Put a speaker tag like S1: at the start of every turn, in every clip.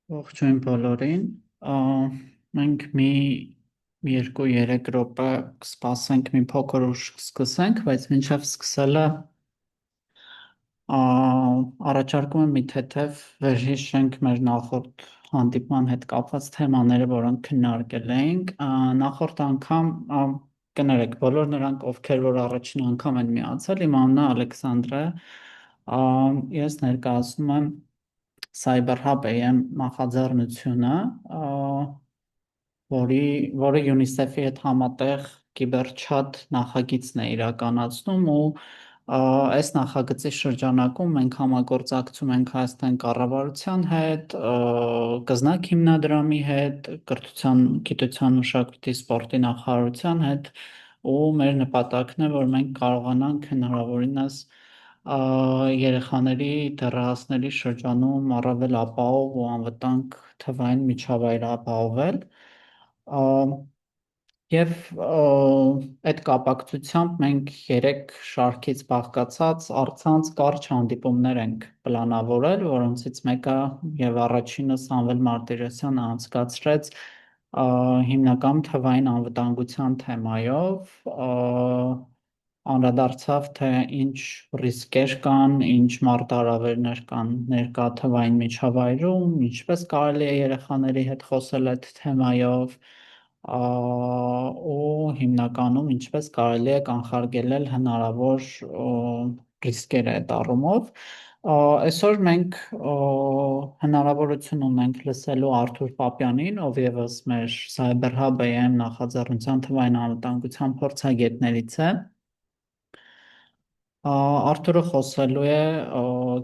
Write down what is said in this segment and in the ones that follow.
S1: Ողջույն բոլորին։ Մենք մի 2-3 րոպե կսպասենք, մի փոքր ուշ սկսենք, բայց մինչև սկսելը առաջարկում եմ մի թեթև վերհիշենք մեր նախորդ հանդիպման հետ կապված թեմաները, որոնք քննարկել էինք։ Նախորդ անգամ կներեք, բոլոր նրանք, ովքեր որ առաջին անգամ են միացել, իմ անունը Ալեքսանդր է։ Ես ներկայացնում եմ Cyber Hub AM նախաձեռնությունը, որը UNICEF-ի հետ համատեղ կիբերչաթ նախագիծն է իրականացնում ու այս նախագծի շրջանակում մենք համագործակցում ենք Հայաստան կառավարության հետ, Կզնակ հիմնադրամի հետ, Կրթության, Գիտության, Մշակույթի, Սպորտի նախարարության հետ ու մեր նպատակն է, որ մենք կարողանանք հնարավորինս երեխաների, դեռահասների շրջանում առավել ապահով ու անվտանգ թվային միջավայր ապահովել։ Եվ այդ կապակցությամբ մենք 3 շարքից բաղկացած առցանց կարճ հանդիպումներ ենք պլանավորել, որոնցից մեկը եւ առաջինը Սամվել Մարտիրոսյանը անցկացրեց հիմնական թվային անվտանգության թեմայով, անդրադարձավ, թե ինչ ռիսկեր կան, ինչ մարտահրավերներ կան ներկա թվային միջավայրում, ինչպես կարելի է երեխաների հետ խոսել այդ թեմայով, ու հիմնականում ինչպես կարելի է կանխարգելել հնարավոր ռիսկերը այդ առումով։ Այսօր մենք հնարավորություն ունենք լսելու Արթուր Պապյանին, ով ևս մեր Cyber Hub AM նախաձեռնության թվային անվտանգության փորձագետներից է։ Արթուրը խոսելու է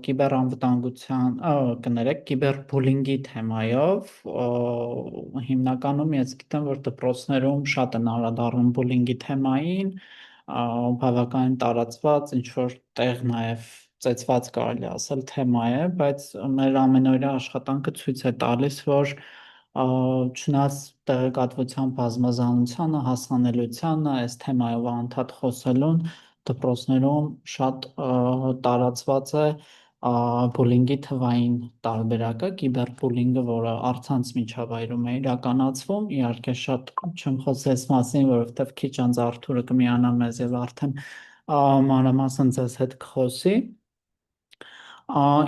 S1: կիբերանվտանգության, կներեք, կիբերբուլինգի թեմայով։ Հիմնականում ես գիտեմ, որ դպրոցներում շատ են անդրադառնում բուլինգի թեմային, բավականին տարածված, ինչ որ տեղ նաև ծեծված կարելի ասել թեմա է, բայց մեր ամենօրյա աշխատանքը ցույց է տալիս, որ չնայած տեղեկատվության բազմազանությանը, հասանելիությանը, այս թեմայով անդադ խոսելուն, դպրոցներում շատ տարածված է բուլինգի թվային տարբերակը, կիբերբուլինգը, որը առցանց միջավայրում է իրականացվում, իհարկե շատ չեմ խոսես մասին, որովհետև քիչ անց Արթուրը կմիանա մեզ եւ արդեն մանրամասն ձեզ հետ կխոսի։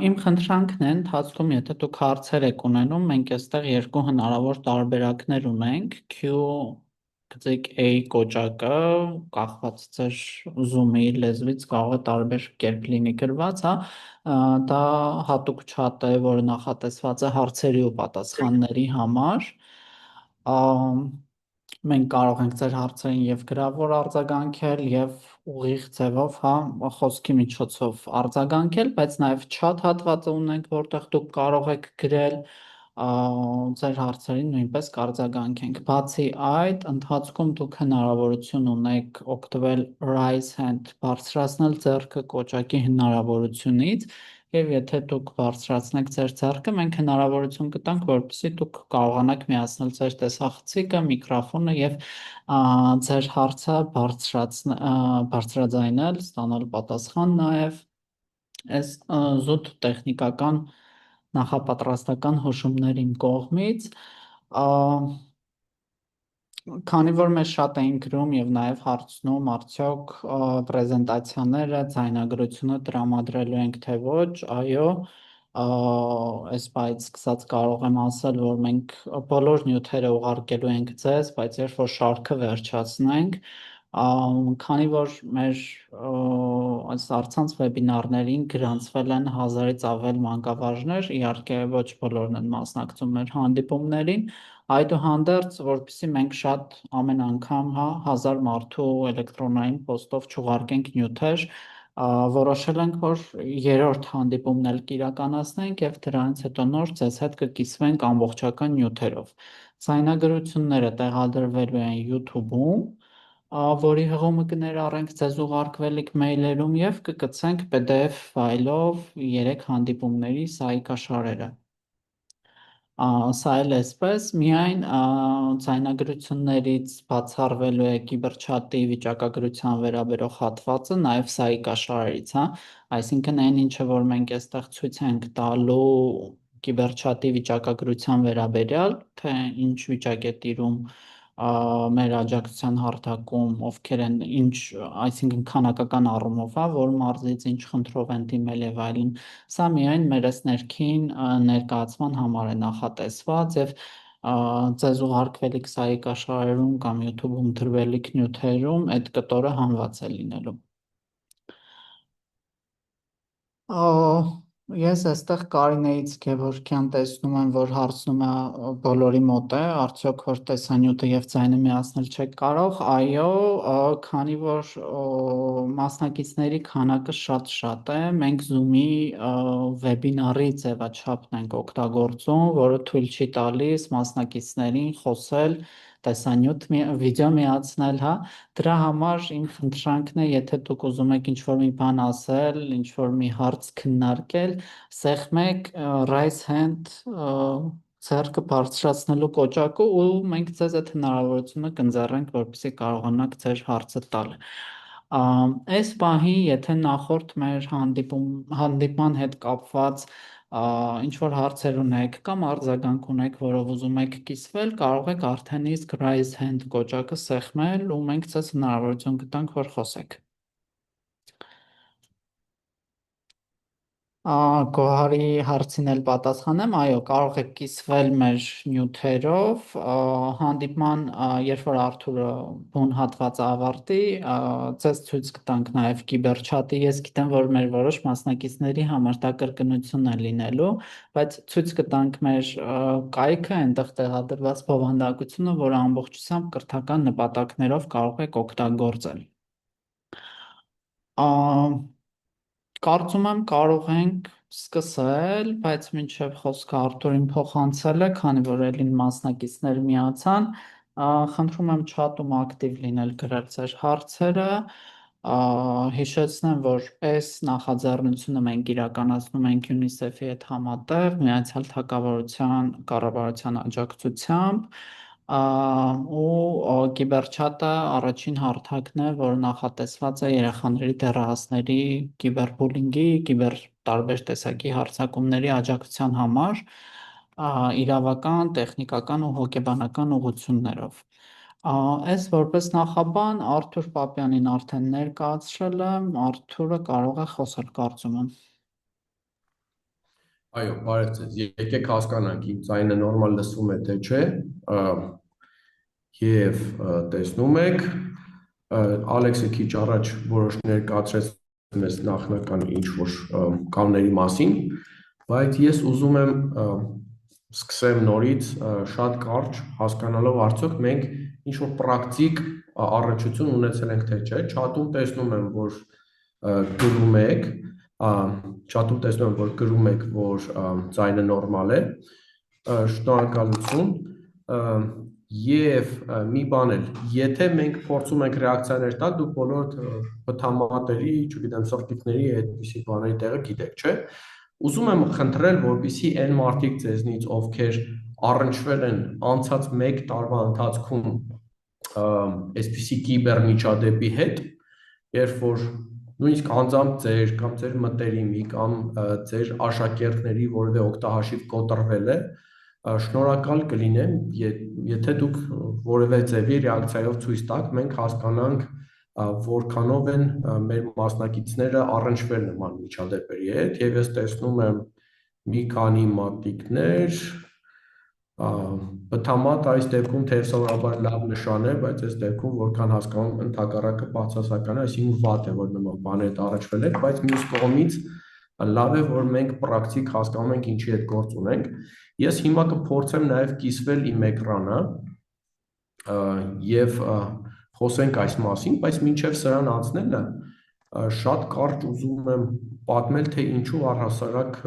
S1: Իմ խնդրանքն է ընթացքում, եթե դուք հարցեր եք ունենում, մենք այստեղ երկու հնարավոր տարբերակներ ունենք, Q գծիկ A կոճակը կախված ձեր Zoom-ի լեզվից կարող է տարբեր կերպ լինի գրված, հա, դա հատուկ չաթ է, որը նախատեսված է հարցերի ու պատասխանների համար։ Մենք կարող ենք ձեր հարցերին եւ գրավոր արձագանքել եւ ուղիղ ձևով, հա, խոսքի միջոցով արձագանքել, բայց նաեւ chat հատվածը ունենք, որտեղ դուք կարող եք գրել ձեր հարցերին նույնպես կարձագանքենք։ Բացի այդ, ընթացքում դուք հնարավորություն ունեք օգտվել raise hand բարձրացնել ձեռքը կոճակի հնարավորությունից եւ եթե դուք բարձրացնեք ձեր ձեռքը, մենք հնարավորություն կտանք, որպեսզի դուք կարողանաք միացնել ձեր տեսախցիկը, միկրոֆոնը եւ ձեր հարցը բարձրաձայնել, ստանալ պատասխան նաեւ այս զուտ տեխնիկական նախապատրաստական հուշումներ իմ կողմից, քանի որ մեզ շատ էին գրում եւ նաեւ հարցնում, արդյոք պրեզենտացիաները, ձայնագրությունը տրամադրելու ենք թե ոչ, այո, այս բայից սկսած կարող եմ ասել, որ մենք բոլոր նյութերը ուղարկելու ենք ձեզ, բայց երբ որ շարքը վերջացնենք, քանի որ մեր այս առցանց վեբինարներին գրանցվել են 1000-ից ավել մանկավարժներ, իհարկե ոչ բոլորն են մասնակցում մեր հանդիպումներին, այդուհանդերձ, որպեսզի մենք շատ ամեն անգամ, հա, 1000 մարդու էլեկտրոնային պոստով չուղարկենք նյութեր, որոշել ենք, որ երրորդ հանդիպումն էլ կիրականացնենք եւ դրանից հետո նոր ձեզ հետ կկիսվենք ամբողջական նյութերով։ Ձայնագրությունները տեղադրվելու են YouTube-ում, որի հղումը կներառենք ձեզ ուղարկվելիք մեյլերում եւ կգցենք PDF ֆայլով 3 հանդիպումների սայիկաշարերը։ Սա էլ այսպես, միայն ձայնագրություններից բացառվելու է կիբերչաթի վիճակագրության վերաբերող հատվածը, նաև սայի կաշարերից, հա, այսինքն այն ինչը որ մենք այստեղ ցույց ենք տալու կիբերչատի վիճակագրության վերաբերյալ, թե ինչ վիճակ է տիրում մեր աջակցության հարթակում, ովքեր են ինչ, այսինքն քանակական առումով, որ մարզից ինչ խնդրով են դիմել եւ այլն, սա միայն մեր այս ներքին ներկայացման համար է նախատեսված եւ ձեզ ուղարկվելիք սայիկ աշխարհերում կամ YouTube-ում դրվելիք նյութերում այդ կտորը հանված է լինելու։ Ես այստեղ Կարինեից Գևորգյան տեսնում եմ, որ հարցնում է բոլորի մոտ է, արդյոք որ տեսանյութը եւ ձայնը միացնել չեք կարող, այո, քանի որ մասնակիցների քանակը շատ է, մենք Zoom-ի վեբինարի ձևաչափն ենք օգտագործում, որը թույլ չի տալիս մասնակիցներին խոսել, տեսանյութ վիդեո միացնել, հա, դրա համար իմ խնդրանքն է, եթե դուք ուզում եք ինչ-որ մի բան ասել, ինչ-որ մի հարց քննարկել, սեղմեք raise hand ձեռքը բարձրացնելու կոճակը ու մենք ձեզ այդ հնարավորությունը կընձեռենք, որպեսզի կարողանաք ձեր հարցը տալ։ Այս պահի, եթե նախորդ մեր հանդիպման հետ կապված ինչ որ հարցեր ունեք կամ արձագանք ունեք, որով ուզում եք կիսվել, կարող եք արդեն իսկ raise hand կոճակը սեղմել ու մենք ձեզ հնարավորություն կտանք, որ խոսեք։ Գոհարի հարցին էլ պատասխանեմ, այո, կարող եք կիսվել մեր նյութերով, հանդիպման, երբ որ Արթուրը բուն հատված ավարտի, ձեզ ցույց կտանք նաև կիբերչատի, ես գիտեմ, որ մեր որոշ մասնակիցների համար դա կրկնություն է լինելու, բայց ցույց կտանք մեր կայքը, այնտեղ տեղադրված բովանդակությունը, որը ամբողջությամբ կրթական նպատակներով կարող եք օգտագործել։ Կարծում եմ կարող ենք սկսել, բայց մինչև խոսքը Արթուրին փոխանցել է, քանի որ ելին մասնակիցներ միացան, խնդրում եմ չաթում ակտիվ լինել, գրել ձեր հարցերը, հիշեցնեմ, որ այս նախաձեռնությունը մենք իրականացնում ենք UNICEF-ի հետ համատեղ, Միացյալ Թագավորության կառավարության աջակցությամբ, ու կիբերչատը առաջին հարթակն է, որ նախատեսված է երեխաների դեռահասների կիբերբուլինգի, տարբեր տեսակի հարձակումների աջակցության համար, իրավական, տեխնիկական ու հոգեբանական ուղղություններով։ Այս որպես նախաբան Արթուր Պապյանին արդեն ներկայացրել եմ, Արթուրը կարող է խոսել, կարծում եմ։
S2: Այո, բարև ձեզ, եկեք հասկանանք, իմ ձայնը նորմալ լսվում է, թե չէ, և տեսնում եք, Ալեքսը քիչ առաջ որոշ ներկայացրեց մեզ նախնական ինչ-որ կանոնների մասին, բայց ես ուզում եմ սկսեմ նորից շատ կարճ հասկանալով արդյոք մենք ինչ-որ պրակտիկ առնչություն ունեցել ենք, թե չէ, չաթում տեսնում եմ, որ գրում եք, որ ձայնը նորմալ է, շնորհակալություն, և մի բան էլ, եթե մենք փորձում ենք ռեակցիաներ տալ, դուք բոլորդ պտամատերի, չգիտեմ, սրտիկների այդպիսի բաների տեղը գիտեք, չէ, ուզում եմ խնդրել, որպեսզի այն մարդիկ ձեզնից, ովքեր առնչվել են անցած 1 տարվա ընթացքում այսպիսի կիբեր միջադեպի հետ, երբ որ նույնիսկ անձամբ ձեր կամ ձեր մտերիմի կամ ձեր աշակերտների որևէ օգտահաշիվ կոտրվել է, շնորհակալ կլինեմ, եթե դուք որևէ ձևի ռեակցիայով ցույց տաք, մենք հասկանանք, որքանով են մեր մասնակիցները առնչվել նման միջադեպերի հետ, և ես տեսնում եմ մի քանի մատիկներ, պտամատ այս դեպքում թեև սովորաբար լավ նշան է, բայց այս դեպքում որքան հասկանում եմ ընդհակառակը բացասական է, այսինքն վատ է, որ նման բաների հետ առնչվել եք, բայց մյուս կողմից լավ է, որ մենք պրակտիկ հասկանում ենք ինչի հետ գործ ունենք։ Ես հիմա կփորձեմ նաև կիսվել իմ էկրանը և խոսենք այս մասին, բայց մինչև սրան անցնելը շատ կարճ ուզում եմ պատմել, թե ինչու առհասարակ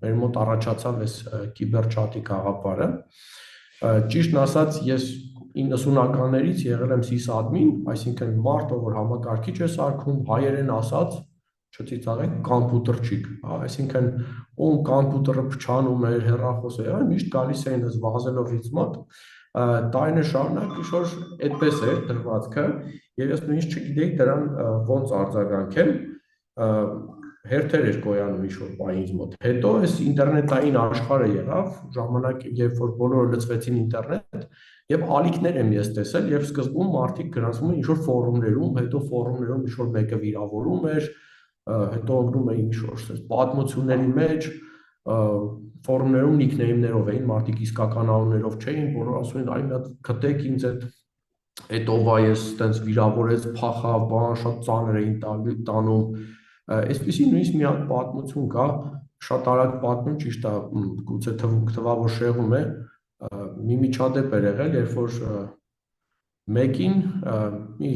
S2: մեր մոտ առաջացավ այս կիբերչատի գաղափարը։ Ճիշտն ասած, ես 90-ականներից եղել եմ սիսադմին, այսինքն մարդը, որ համակարգիչ է սարքում, հայերեն ասած, չծիծաղեք, կամպյուտերչիկ, այսինքն ում կամպյուտերը փչանում էր, հեռախոսը, միշտ գալիս էին ես վազելով ինձ մոտ, տարիներ շարունակ ինչ-որ այդպես էր դրվածքը, և ես նույնիսկ չգիտեի դրան ոնց արձագանքել, հերթեր էր գոյանում ինչ-որ բանից մոտ։ Հետո այս ինտերնետային աշխարհը եղավ, ժամանակ, երբ որ բոլորը լծվեցին ինտերնետ, եւ ալիքներ եմ ես տեսել, եւ սկզբում մարդիկ գրանցվում են ինչ-որ ֆորումներում, հետո ֆորումներում ինչ-որ մեկը վիրավորում էր, հետո ընկնում էին ինչ-որ պատմությունների մեջ, ֆորումներում նիկնեյմներով էին, մարդիկ իսկական անուններով չէին, բոլորը ասում են, այ մի հատ գտեք ինձ այդ ով է ես տենց վիրավորեց, փախավ, բան շատ ծանր էին տանում։ Այսպեսի նույնիսկ մի հատ պատմություն կա, շատ արագ պատմում, ճիշտ է, գուցե թվա որ շեղում է, մի միջադեպ էր եղել, երբ որ մեկին մի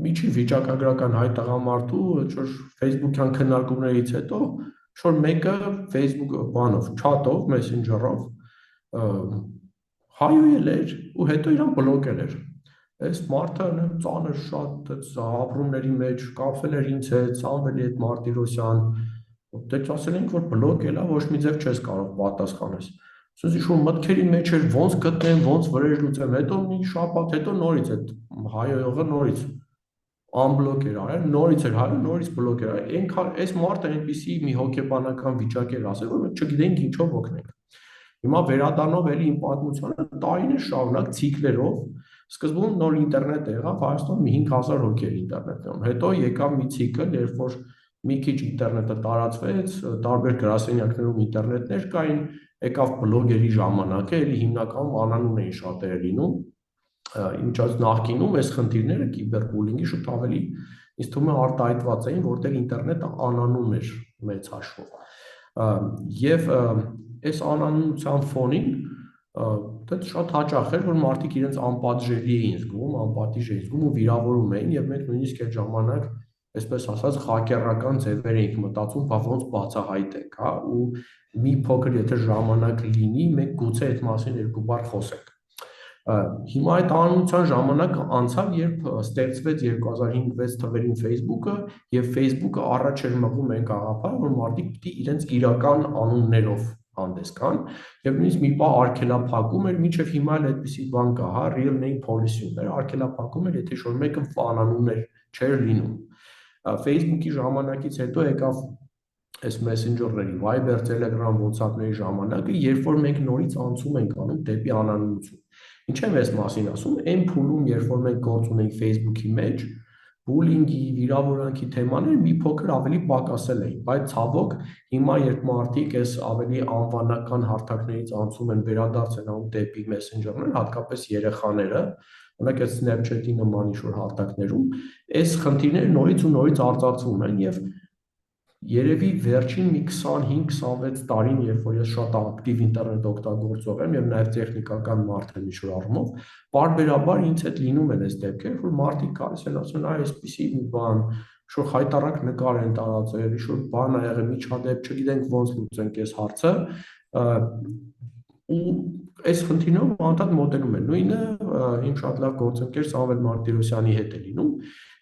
S2: միջին վիճակագրական հայ տղամարդու ինչ-որ Facebook-յան քննարկումներից հետո ինչ-որ մեկը Facebook բանով, chat-ով, Messenger-ով հայոյել էր ու հետո իրան բլոկել էր։ Այս մարդը ծանր շատ ապրումների մեջ կապվել էր ինձ հետ, Սամվելի հետ Մարտիրոսյան, դե ասել ենք որ բլոկել է, ոչ մի ձև չես կարող պատասխանես։ Ասես ինչ-որ մտքերի մեջ էր ոնց գտնեմ, ոնց վրեժ լուծեմ, հետո մի շաբաթ հետո նորից այդ հայոյողը նորից անբլոկ էր արել, նորից էր հայը, նորից բլոկ էր արել։ Այնքան այս մարդը այնպեսի մի հոգեբանական վիճակ էր ասել, որ չգիտենք ինչով օգնենք։ Հիմա վերադառնով էլի իմ պատմությանը տարիներ շարունակ ցիկլերով սկզբում նոր ինտերնետ եղավ Հայաստանում 5000 հոգի էր ինտերնետում, հետո եկավ մի ցիկլ, երբ որ մի քիչ ինտերնետը տարածվեց, տարբեր գրասենյակներում ինտերնետներ կային, եկավ բլոգերի ժամանակը, էլի հիմնականում անանուն էին շատերը լինում, ինչպես նախկինում այս խնդիրները կիբերբուլինգի շուտ ավելի ինձ թվում է արտահայտված էին, որտեղ ինտերնետը անանուն էր մեծ հաշվով։ Եվ այս անանունության ֆոնին դա շատ հաճախ էր, որ մարդիկ իրենց անպատժելի էին զգում, անպատիժ էին զգում ու վիրավորում էին, եւ մենք նույնիսկ այդ ժամանակ, այսպես ասած, հակերական ձևեր էինք մտածում, բա ոնց բացահայտենք, հա, ու մի փոքր եթե ժամանակ լինի, մենք գուցե այդ մասին երկու բառ խոսենք։ Հիմա այդ անանունության ժամանակը անցավ, երբ ստեղծվեց 2005-6 թվերին Facebook-ը, եւ Facebook-ը առաջ էր մղում այն գաղափարը, որ մարդիկ պիտի իրենց իրական անուններով հանդես գան, եւ նույնիսկ մի բան արգելափակում էր, մինչեւ հիմա էլ այդպիսի բան կա, հա, real name policy-ներ, արգելափակում էր, եթե շոր մեկը անանուններ չէր լինում։ Facebook-ի ժամանակից հետո եկավ այս Messenger-ների, Viber, Telegram, WhatsApp-ների ժամանակը, երբ որ մենք նորից անցում ենք անում դեպի անանունություն։ Ինչ եմ այս մասին ասում, այն փուլում, երբ որ մենք գործ ունենք Facebook-ի մեջ, բուլինգի, վիրավորանքի թեմաները մի փոքր ավելի պակասել էին, բայց ցավոք հիմա երբ մարդիկ այս ավելի անվանական հարթակներից անցում են վերադարձ են անում դեպի Messenger-ներ, հատկապես երեխաները, օրինակ այս Snapchat-ի նման ինչ-որ հարթակներում, այս խնդիրները նորից ու նորից արծարծվում են եւ երևի վերջին մի 25-26 տարին, երբ որ ես շատ ակտիվ ինտերնետ օգտագործող եմ եւ նաեւ տեխնիկական մարդ եմ ինչ-որ առումով, բարբերաբար ինձ հետ լինում են այս դեպքեր, որ մարդիկ գալիս են ասում, այ այսպեսի մի բան, ինչ-որ խայտարակ նկար են տարածել, ինչ-որ բան ա եղել, միջադեպ, չգիտենք ոնց լուծենք այս հարցը, ու այս խնդիրներով անդադ մոտենում են։ Նույնը իմ շատ լավ գործընկեր Սամվել Մարտիրոսյանի հետ է լինում։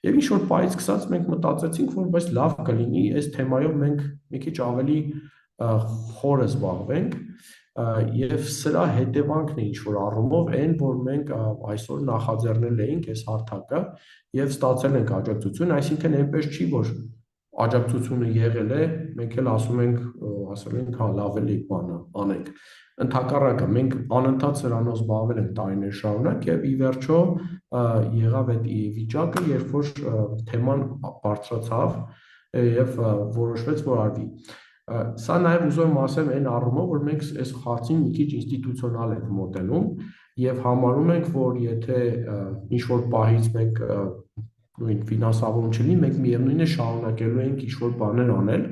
S2: Եվ ինչ-որ պայից սկսած մենք մտածեցինք, որ բայց լավ կլինի այս թեմայով մենք մի քիչ ավելի խորը զբաղվենք եւ սրա հետևանքն է ինչ-որ առումով այն, որ մենք այսօր նախաձեռնել էինք այս հարթակը եւ ստացել ենք աջակցություն, այսինքն այնպես չի, որ աջակցությունը եղել է, մենք էլ ասում ենք, հա, լավ էլի բանը անենք։ Ընդհակառակը մենք անընդհատ սրանով զբաղվել ենք տարիներ շարունակ եւ ի վերջո եղավ այդ վիճակը, երբ որ թեման բարձրացավ եւ որոշվեց, որ արվի։ Սա նաեւ ուզում եմ ասեմ այն առումով, որ մենք այս հարցին մի քիչ ինստիտուցիոնալ ենք մոտենում եւ համարում ենք, որ եթե ինչ-որ պահից մենք նույն ֆինանսավորում չլինի, մենք միևնույն է շարունակելու ենք ինչ-որ բաներ անել,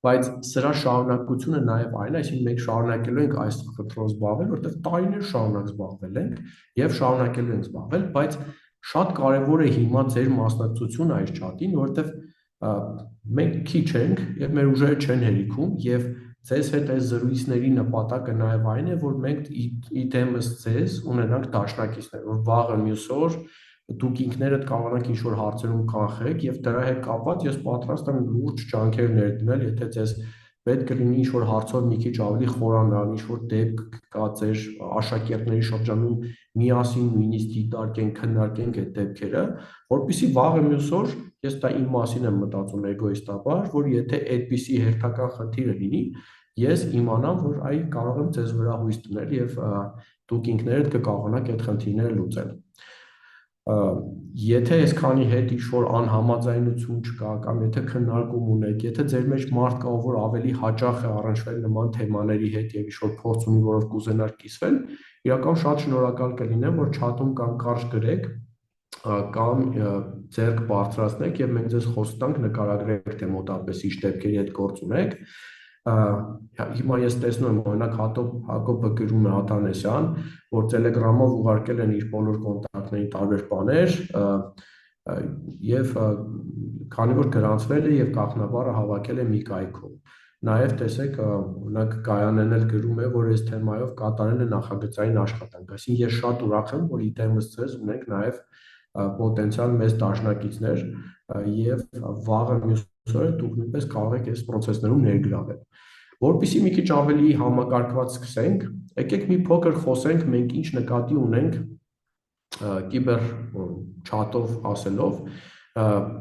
S2: բայց սրա շարունակությունը նաև այն է, այսինքն մենք շարունակելու ենք այս խնդրով զբաղվել, որտեղ տարիներ շարունակ զբաղվել ենք եւ շարունակելու ենք զբաղվել, բայց շատ կարեւոր է հիմա ձեր մասնակցությունը այս չաթին, որտեղ մենք քիչ ենք եւ մեր ուժերը չեն հերիքում եւ ձեզ հետ այս զրույցների նպատակը նաև այն է, որ մենք իդեմս ձեզ ունենանք դաշնակիցներ, որ վաղը մյուս օր դուք ինքներդ կարողանաք ինչ-որ հարցերում կանխեք եւ դրա հետ կապված ես պատրաստ եմ լուրջ ջանքեր ներդնել, եթե ձեզ պետք կլինի ինչ-որ հարցով մի քիչ ավելի խորանալ, ինչ-որ դեպք կա ձեր աշակերտների շրջանում միասին նույնիսկ դիտարկենք, քննարկենք այդ դեպքերը, որպեսզի վաղը մյուս օր ես դա իմ մասին եմ մտածում էգոիստաբար, որ եթե այդպիսի հերթական խնդիրը լինի, ես իմանամ, որ այ կարող եմ ձեզ վրա հույս դնել եւ դուք ինքներդ կկարողանաք այդ խնդիրները լուծել։ Եթե այսքանի հետ ինչ-որ անհամաձայնություն չկա կամ եթե քննարկում ունեք, եթե ձեր մեջ մարդ կա, որ ավելի հաճախ է առնչվել նման թեմաների հետ եւ ինչ-որ փորձ ունի, որով կուզենար կիսվել, իրական շատ շնորհակալ կլինեմ, որ չաթում կամ կարճ գրեք կամ ձեռք բարձրացնեք եւ մենք ձեզ խոսք տանք նկարագրեք, թե մոտավորապես ինչ դեպքերի հետ գործ ունեք։ Հիմա ես տեսնում եմ օրինակ Հակոբը գրում է Աթանեսյան, որ Telegram-ով ուղարկել են իր բոլոր կոնտակտներին տարբեր բաներ եւ քանի որ գրանցվել է եւ գաղտնաբառը հավաքել է մի կայքում։ Նաեւ տեսեք, օրինակ Գայանեն էլ գրում է, որ այս թեմայով կատարել է նախագծային աշխատանք։ Այսինքն ես շատ ուրախ եմ, որ իդեմս ցեզ ունենք նաեւ պոտենցիալ մեծ դաշնակիցներ եւ վաղը մյուս օրը դուք նույնպես կարող եք այս process-ներում ներգրավել։ Որպեսզի մի քիչ ավելի համակարգված սկսենք, եկեք մի փոքր խոսենք մենք ինչ նկատի ունենք կիբեր չաթով ասելով,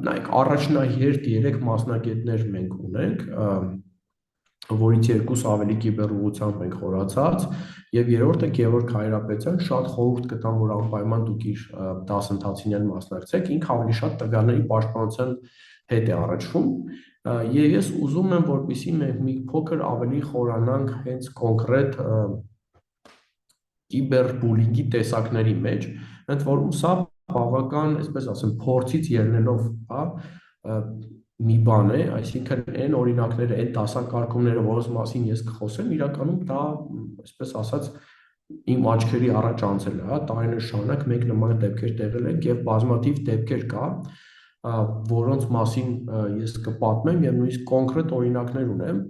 S2: նայեք առաջնահերթ 3 մասնագետներ մենք ունենք, որից երկուսը ավելի կիբեր ուղղությամբ ենք խորացած, եւ երրորդը Գևորգ Հայրապետյան, շատ խորհուրդ կտամ, որ անպայման դուք իր դասընթացին մասնակցեք, ինքը ավելի շատ տվյալների պաշտպանության հետ է առնչվում, եւ ես ուզում եմ, որպեսզի մենք մի փոքր ավելի խորանանք հենց կոնկրետ կիբերբուլինգի տեսակների մեջ, ընդ որում սա բավական, այսպես ասեմ, փորձից ելնելով, հա, մի բան է, այսինքն այն օրինակները, այն դասակարգումները, որոնց մասին ես կխոսեմ, իրականում դա, այսպես ասած, իմ աչքերի առաջ անցել է, հա, տարիներ շարունակ մենք նման դեպքեր տեղել ենք եւ բազմաթիվ դեպքեր կա, որոնց մասին ես կպատմեմ եւ նույնիսկ կոնկրետ օրինակներ ունեմ։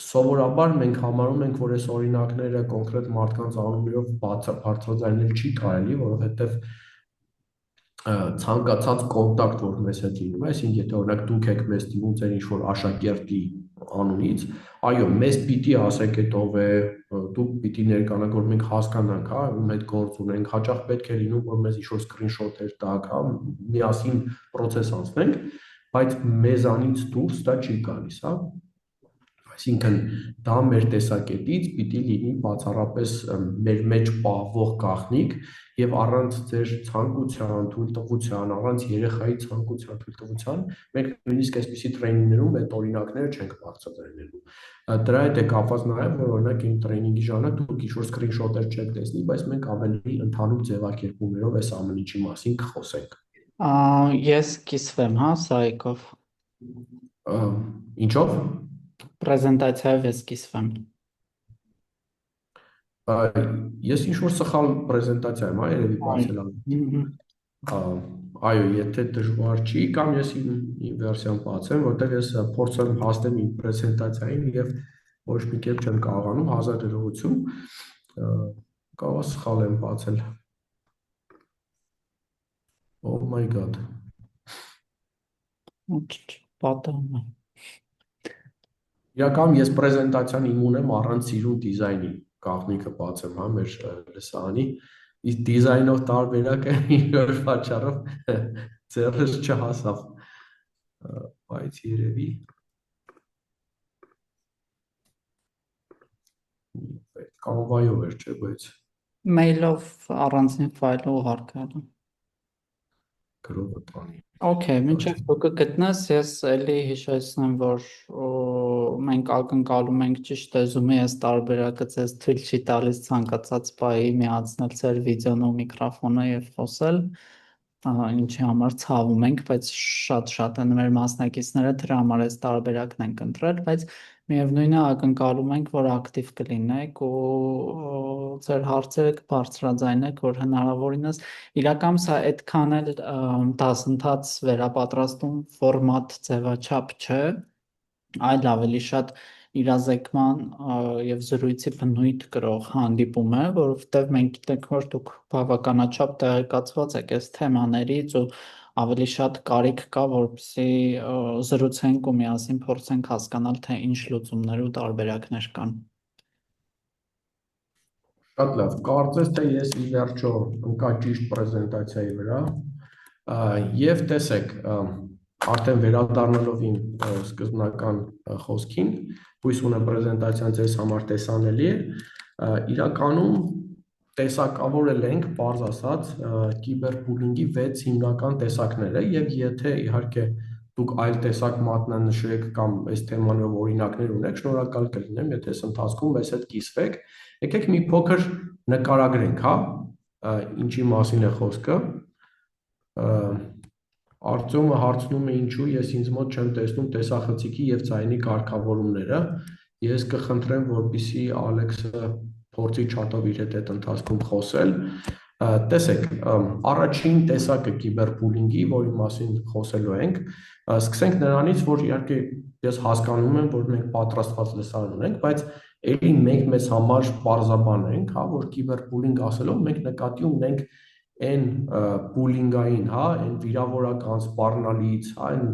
S2: Սովորաբար մենք համարում ենք, որ այս օրինակները կոնկրետ մարդկանց անուններով բարձրաձայնել չի կարելի, որովհետեւ ցանկացած կոնտակտ, որ մեզ հետ լինում է, այսինքն եթե օրինակ դուք եք մեզ դիմում ձեր ինչ-որ աշակերտի անունից, այո, մեզ պիտի ասեք այդ ով է, դուք պիտի ներկանաք, որ մենք հասկանանք, հա, ում հետ գործ ունենք, հաճախ պետք է լինում, որ մեզ ինչ-որ սկրինշոթեր տաք, հա, միասին process անցնենք, բայց մեզանից դուրս դա չի գալիս, հա։ Այսինքն դա մեր տեսակետից պիտի լինի բացառապես մեր մեջ պահվող գաղտնիք եւ առանց ձեր ցանկության, թույլտվության, առանց երեխայի ցանկության, թույլտվության մենք նույնիսկ այսպիսի տրեյնինգներում այդ օրինակները չենք բարձրացնելու։ Դրա հետ է կապված նաեւ, որ օրինակ իմ տրեյնինգի ժամանակ դուք ինչ-որ սկրինշոթեր չեք տեսնի, բայց մենք ավելի ընդհանուր ձևակերպումներով այս ամեն ինչի մասին կխոսենք։
S1: Ես կիսվեմ, հա, Սայկով։
S2: Ինչով։
S1: Պրեզենտացիայով ես կիսվեմ։
S2: Ես ինչ-որ սխալ պրեզենտացիա եմ, հա, երևի բացել եմ։ Այո, եթե դժվար չի, կամ ես իմ վերսիան բացեմ, որտեղ ես փորձում եմ հասնել իմ պրեզենտացիային եւ ոչ մի կերպ չեմ կարողանում, հազար ներողություն, կարող է սխալ եմ բացել։ Oh my god։
S1: Պատահում է։
S2: Իրականում ես պրեզենտացիան իմ ունեմ առանց սիրուն դիզայնի, գաղտնիքը բացեմ, հա, մեր լսարանի, իսկ դիզայնով տարբերակը ինչ-որ պատճառով ձեռս չհասավ, բայց երևի Canva-ով էր, չէ, բայց
S1: Mail-ով առանձին ֆայլը ուղարկել եմ։
S2: գրողը տանի։
S1: Okay, մինչև դու կգտնես, ես էլի հիշեցնեմ, որ մենք ակնկալում ենք ճիշտ էզումի այս տարբերակը ձեզ թույլ չի տալիս ցանկացած բայի միացնել ձեր վիդեոն ու միկրոֆոնը եւ խոսել, ինչի համար ցավում ենք, բայց շատ են մեր մասնակիցները դրա համար այս տարբերակն են ընտրել, բայց միևնույնն է ակնկալում ենք, որ ակտիվ կլինեք ու ձեր հարցերը կբարձրաձայնեք, որ հնարավորինս իրականում սա այդքան էլ դասընթաց վերապատրաստում ֆորմատ ձևաչափ չէ, այլ ավելի շատ իրազեկման եւ զրույցի բնույթ կրող հանդիպում է, որովհետեւ մենք գիտենք, որ դուք բավականաչափ տեղեկացված եք այս թեմաներից ու ավելի շատ կարիք կա, որպեսզի զրուցենք ու միասին փորձենք հասկանալ, թե ինչ լուծումներ ու տարբերակներ կան։
S2: Շատ լավ, կարծես թե ես ի վերջո ընկա ճիշտ պրեզենտացիայի վրա եւ տեսեք, արդեն վերադառնալով իմ սկզբնական խոսքին, հույս ունեմ պրեզենտացիան ձեզ համար տեսանելի է, իրականում տեսակավորել ենք, պարզ ասած, կիբերբուլինգի 6 հիմնական տեսակները եւ եթե իհարկե դուք այլ տեսակ մատնանշեք կամ այս թեմանով օրինակներ ունեք, շնորհակալ կլինեմ, եթե այս ընթացքում մեզ հետ կիսվեք։ Եկեք մի փոքր նկարագրենք, հա, ինչի մասին է խոսքը։ Արտյոմը հարցնում է ինչու ես ինձ մոտ չեմ տեսնում տեսախցիկի եւ ձայնի կարգավորումները։ Ես կխնդրեմ, որպեսզի Ալեքսը փորձի չաթով իր հետ ընթացքում խոսել։ Տեսեք, առաջին տեսակը կիբերբուլինգի, որի մասին խոսելու ենք, սկսենք նրանից, որ իհարկե ես հասկանում եմ, որ մենք պատրաստված լսարան ունենք, բայց ելի մենք մեզ համար պարզաբան ենք, հա, որ կիբերբուլինգ ասելով մենք նկատի ունենք այն բուլինգային, հա, այն վիրավորական սպառնալից, հա, այն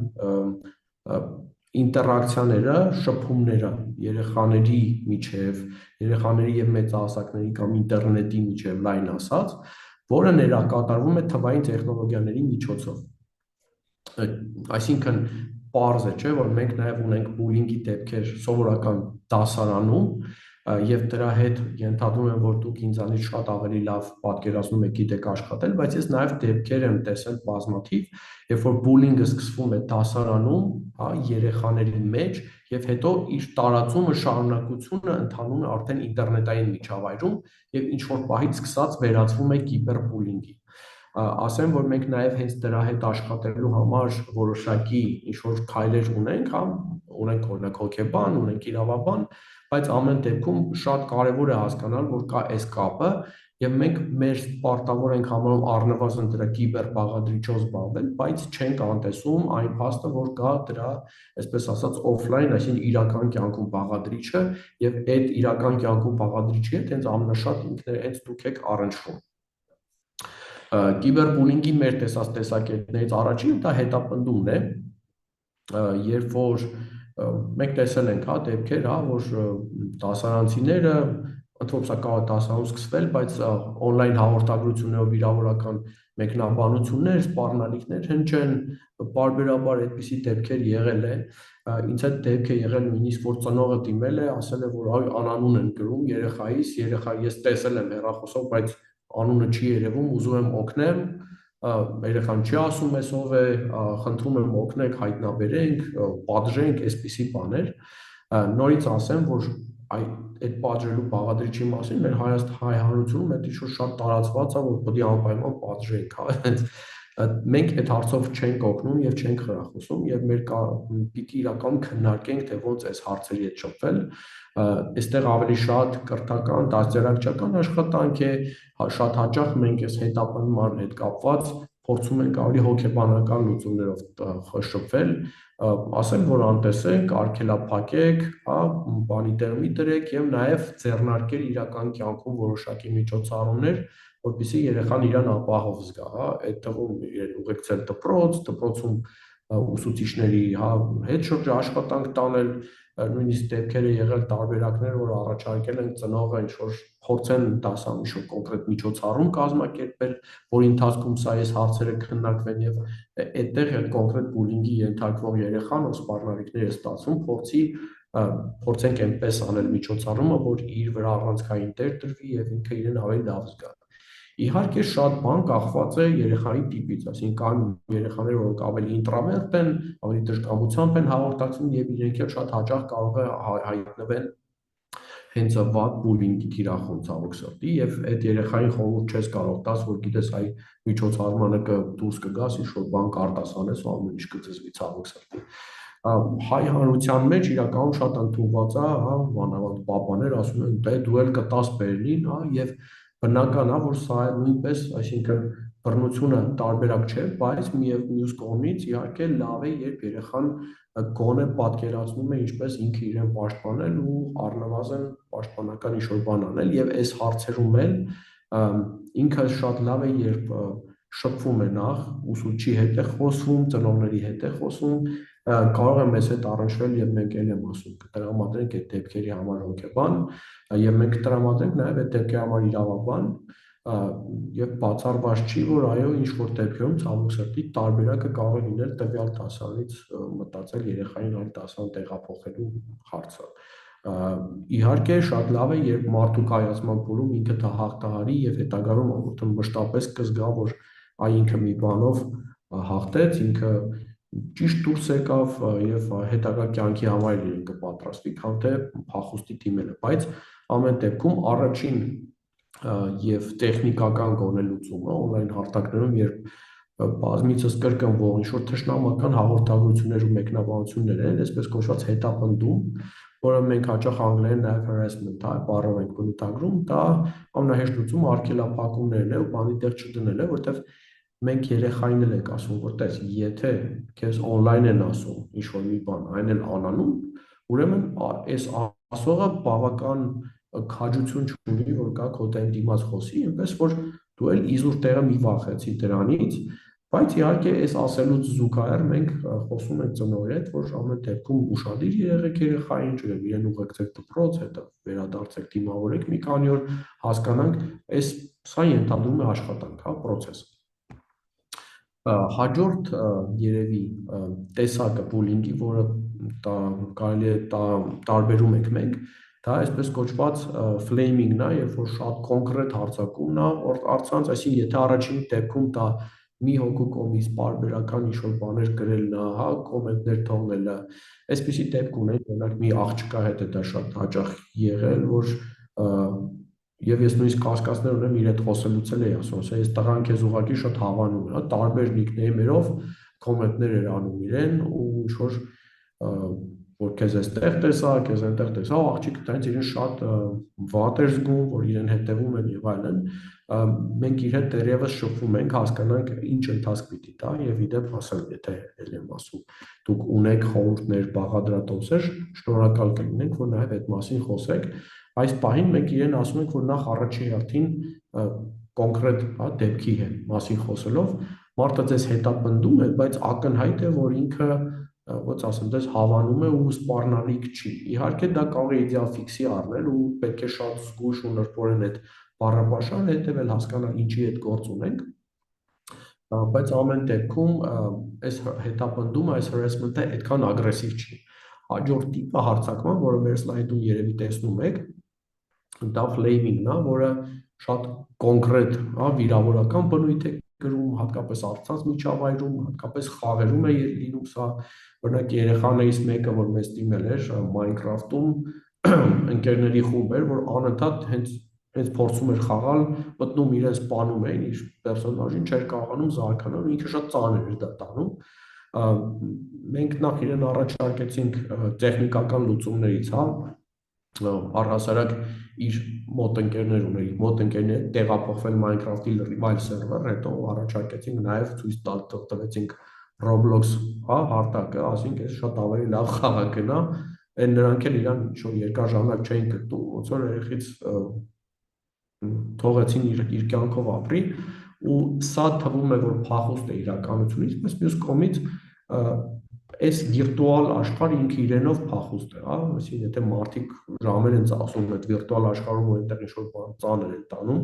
S2: ինտերակցիաները, շփումները երեխաների միջև, երեխաների եւ մեծահասակների կամ ինտերնետի միջև, լայն ասած, որը ներկատարվում է թվային տեխնոլոգիաների միջոցով։ Այսինքն պարզ է, չէ, որ մենք նաեւ ունենք բուլինգի դեպքեր սովորական դասարանում եւ դրա հետ ենթադրում եմ, որ դուք ինձանից շատ ավելի լավ պատկերացնում եք, գիտեք աշխատել, բայց ես նաեւ դեպքեր եմ տեսել բազմաթիվ, երբ որ բուլինգը սկսվում է դասարանում, հա, երեխաների մեջ եւ հետո իր տարածումը, շարունակությունը ընթանում է արդեն ինտերնետային միջավայրում եւ ինչ որ պահից սկսած վերածվում է կիբերբուլինգի։ Ասեմ, որ մենք նաև հենց դրա հետ աշխատելու համար որոշակի ինչ-որ քայլեր ունենք, հա, ունենք օրինակ հոգեբան, ունենք իրավաբան, բայց ամեն դեպքում շատ կարևոր է հասկանալ, որ կա այս կապը եւ մենք մեր պարտավոր ենք համարում առնվազն դրա կիբերբաղադրիչով զբաղվել, բայց չենք անտեսում այն փաստը, որ կա դրա, այսպես ասած, օֆլայն, այսինքն իրական կյանքում բաղադրիչը եւ այդ իրական կյանքում բաղադրիչի հետ հենց ամենաշատ ինքներ հենց դուք եք առնչվում։ Կիբերբուլինգի մեր տեսած տեսակետներից առաջինը դա հետապնդումն է, երբ որ մենք տեսել ենք, հա, դեպքեր, հա, որ դասարանցիները ընդհանուր սա կարող է դասարանում սկսվել, բայց on-line հաղորդագրություններով վիրավորական մեկնաբանություններ, սպառնալիքներ հնչեն, պարբերաբար այդպիսի դեպքեր եղել է, ինձ այդ դեպք է եղել նույնիսկ որ ծնողը դիմել է, ասել է, որ անանուն են գրում երեխայիս, երեխա ես տեսել եմ հեռախոսով, բայց անունը չի երևում, ուզում եմ օգնեմ, երեխան չի ասում ես ով է, խնդրում եմ օգնեք, հայտնաբերենք, պատժենք, այսպիսի բաներ։ Նորից ասեմ, որ այդ պատժելու բաղադրիչի մասին մեր հայ հանրությունում այդ ինչ-որ շատ տարածված է, որ պետք է անպայման պատժենք, հա։ Մենք այդ հարցով չենք օգնում եւ չենք խրախուսում եւ մեր պիտի իրականում քննարկենք, թե ոնց այս հարցերի հետ շփվել։ Այստեղ ավելի շատ կրթական, դաստիարակչական աշխատանք է, շատ հաճախ մենք այս հետապնդման հետ կապված փորձում ենք ավելի հոգեբանական լուծումներով շփվել, ասեմ, որ անտեսեք, արգելափակեք, հա, բանի տեղի դրեք եւ նաեւ ձեռնարկել իրական կյանքում որոշակի միջոցառումներ, որպեսզի երեխան իրան ապահով զգա, հա, այդ թվում ուղեկցել դպրոց, դպրոցում ուսուցիչների, հա, հետ շրջաշխատանք տանել, նույնիսկ դեպքեր է եղել տարբերակներ, որ առաջարկել են ծնողը ինչ-որ փորձեն դասան ինչ-որ կոնկրետ միջոցառում կազմակերպել, որի ընթացքում սա այս հարցերը քննարկվեն եւ այդտեղ այդ կոնկրետ բուլինգի ենթարկվող երեխան ով սպառնալիքներ է ստացվում, փորձենք այնպես անել միջոցառումը, որ իր վրա առանցքային տեր տրվի եւ ինքը իրեն ավելի լավ զգա։ Իհարկե շատ բան կախված է երեխայի տիպից, այսինքն կան երեխաներ, որոնք ավելի ինտրովերտ են, ավելի դժկամությամբ են հաղորդակցվում եւ իրենք էլ շատ հաճախ կարող է հայտնվեն հենց վատ բուլինգի թիրախում ցավոք սրտի եւ այդ երեխային խորհուրդ չես կարող տաս, որ գիտես այ միջոցառմանը դուրս կգաս, ինչ-որ բան կարտասանես ու ամեն ինչ կծզվի ցավոք սրտի։ Հայ հանրության մեջ իրականում շատ ընդունված է, հա, մանավանդ պապաներ ասում են, դե դու էլ կտաս Բերլին, հա, եւ բնական է, որ սա նույնպես, այսինքն բռնությունը տարբերակ չէ, բայց մյուս կողմից իհարկե լավ է, երբ երեխան գոնե պատկերացնում է ինչպես ինքը իրեն պաշտպանել ու առնվազն պաշտպանական ինչ-որ բան անել եւ այս հարցերում էլ ինքը շատ լավ է, երբ շփվում է նախ, ուսուցչի հետ է խոսվում, ծնողների հետ է խոսում, կարող է մեզ հետ առնչվել եւ մենք էլ եմ ասում կտրամադրենք այդ դեպքերի համար հոգեբան եւ մենք կտրամադրենք նաեւ այդ դեպքերի համար իրավաբան եւ բացառված չի, որ այո, ինչ որ դեպքերում ցավոք սրտի տարբերակը կարող է լինել տվյալ դասարանից մտածել երեխային այլ դասարան տեղափոխելու հարցը։ Իհարկե շատ լավ է, երբ մարդու կայացման փուլում ինքը դա հաղթահարի եւ հետագայում մշտապես կզգա, որ այ ինքը մի բանով հաղթեց, ինքը ճիշտ դուրս եկավ եւ հետագա կյանքի համար իրեն կպատրաստվի, քան թե փախուստի դիմելը, բայց ամեն դեպքում առաջին եւ տեխնիկական գոնե լուծումը on-line հարթակներում, երբ բազմիցս կրկնվող ինչ-որ թշնամական հաղորդագրություններ ու մեկնաբանություններ են, այսպես կոչված հետապնդում, որը մենք հաճախ անգլերեն նաև harassment բառով ենք բնութագրում, դա ամենահեշտ լուծումը արգելափակումներն է ու բանի տեղ չդնելը, որտեղ մենք երեխային էլ ենք ասում, որ տես, եթե քեզ on-line են ասում ինչ-որ մի բան, այն էլ անանում, ուրեմն այս ասողը բավական քաջություն չունի, որ գա քո դեմ դիմաց խոսի, այնպես որ դու էլ իզուր տեղը մի վախեցի դրանից, բայց իհարկե այս ասելուց զուգահեռ մենք խոսում ենք ծնողի հետ, որ ամեն դեպքում ուշադիր եղեք երեխային, ջրեք իրեն ուղեկցեք դպրոց, հետո վերադարձեք դիմավորեք մի քանի օր, հասկանանք, սա ենթադրում է աշխատանք, հա, process։ Հաջորդ երևի տեսակը բուլինգի, որը կարելի է տարբերում ենք մենք, դա այսպես կոչված ֆլեյմինգն է, երբ որ շատ կոնկրետ հարձակումն է առցանց, այսինքն եթե առաջին դեպքում դա մի հոգու կողմից պարբերական ինչ-որ բաներ գրելն է, հա, կոմենտներ թողնելը, այսպիսի դեպք ունենք, օրինակ մի աղջկա հետ է դա շատ հաճախ եղել, որ եւ ես նույնիսկ կասկածներ ունեմ իր հետ խոսելուց էլ էի ասում, ես տղան քեզ ուղղակի շատ հավանում է, տարբեր նիկնեյմերով կոմենտներ էր անում իրեն ու ինչ որ քեզ էստեղ տեսա, քեզ այնտեղ տեսա, աղջիկը դրանից իրեն շատ վատ էր զգում, որ իրեն հետևում են եւ այլն, մենք իր հետ դեռևս շփվում ենք, հասկանանք ինչ ընթացք պիտի տա եւ իդեպ ասել, եթե ել եմ ասում, դուք ունեք խորհուրդներ, բաղադրատոմսեր, շնորհակալ կլինենք, որ նաեւ այդ մասին խոսեք, այս պահին մենք իրեն ասում ենք, որ նախ առաջի հերթին կոնկրետ դեպքի մասին խոսելով, մարդը ձեզ հետապնդում է, բայց ակնհայտ է, որ ինքը ոնց ասեմ, դες հավանում է ու սպառնալիք չի։ Իհարկե դա կարող է իդեալ ֆիքսի առնել ու պետք է շատ զգույշ ու նրբորեն այդ բառապաշարն հետևել, հասկանալ ինչի հետ գործ ունենք, բայց ամեն դեպքում այս հետապնդումը, այս harassment-ը այդքան ագրեսիվ չի։ Հաջորդ տիպը հարձակման, որը մեր սլայդում երևի տեսնում եք, դա flaming-ն է, որը շատ կոնկրետ, վիրավորական բնույթ է գրում, հատկապես առցանց միջավայրում, հատկապես խաղերում է լինում սա, օրինակ երեխաներից մեկը, որ մեզ դիմել էր Minecraft-ում, ընկերների խումբ էր, որ անընդհատ հենց փորձում էր խաղալ, մտնում իրեն սպանում էին, իր պերսոնաժին չէր կարողանում զարգանալ, ինքը շատ ծանր էր դա տանում։ Մենք նախ իրեն առաջարկեցինք տեխնիկական լուծումներից, հա, առհասարակ իր մոտ ընկերները տեղափոխվել Minecraft-ի լրիվ այլ սերվեր, հետո առաջարկեցինք նաև ցույց տվեցինք Roblox, հա, հարթակը, ասենք այս շատ ավելի լավ խաղակն է, այն նրանք էլ իրան ինչ-որ երկար ժամանակ չէին գտնում, ոնց որ երեխից թողեցին իր կյանքով ապրի, ու սա թվում է, որ փախուստ է իրականությունից, բայց մյուս կողմից այս վիրտուալ աշխարհը ինքը իրենով փախուստ է, հա, այսինքն եթե մարդիկ ժամեր են ծախսում այդ վիրտուալ աշխարհում ու այնտեղ ինչ-որ բան ծանր են տանում,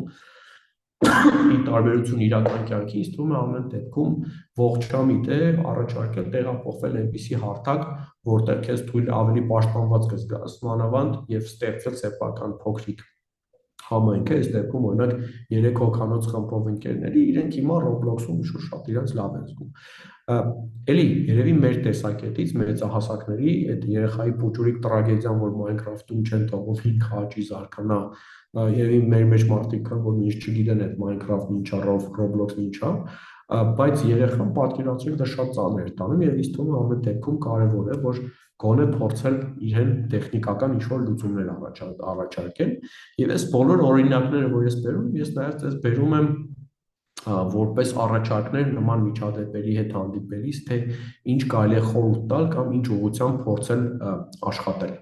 S2: ի տարբերություն իրական կյանքի, ինձ թվում է ամեն դեպքում ողջամիտ է առաջարկել տեղափոխվել այնպիսի հարթակ, որտեղ քեզ թույլ ավելի պաշտպանված կզգաս, մանավանդ եւ ստեղծել սեփական փոքրիկ համայնք է, այս դեպքում օրինակ 3 հոգանոց խմբով ընկերների, իրենք հիմա Roblox-ում ինչ-որ շատ իրենց լավ են զգում։ Էլի երևի մեր տեսակետից մեծահասակների այդ երեխայի փոքրիկ տրագեդիան, որ Minecraft-ում չեն թողում ինքը խաչի զարգանա, երևի մեր մեջ մարդիկ կան, որ ինչ չգիտեն այդ Minecraft-ն ինչա, Roblox-ն ինչա, բայց երեխան պատկերացրեք դա շատ ծանր է տանում եւ ինձ թվում է ամեն դեպքում կարեւոր է, որ գոնե փորձել իրեն տեխնիկական ինչ-որ լուծումներ առաջարկել եւ այս բոլոր օրինակները, որ ես բերում, ես նաեւ ձեզ բերում եմ որպես առաջարկներ նման միջադեպերի հետ հանդիպելիս, թե ինչ կարելի է խորհուրդ տալ կամ ինչ ուղղությամբ փորձել աշխատել։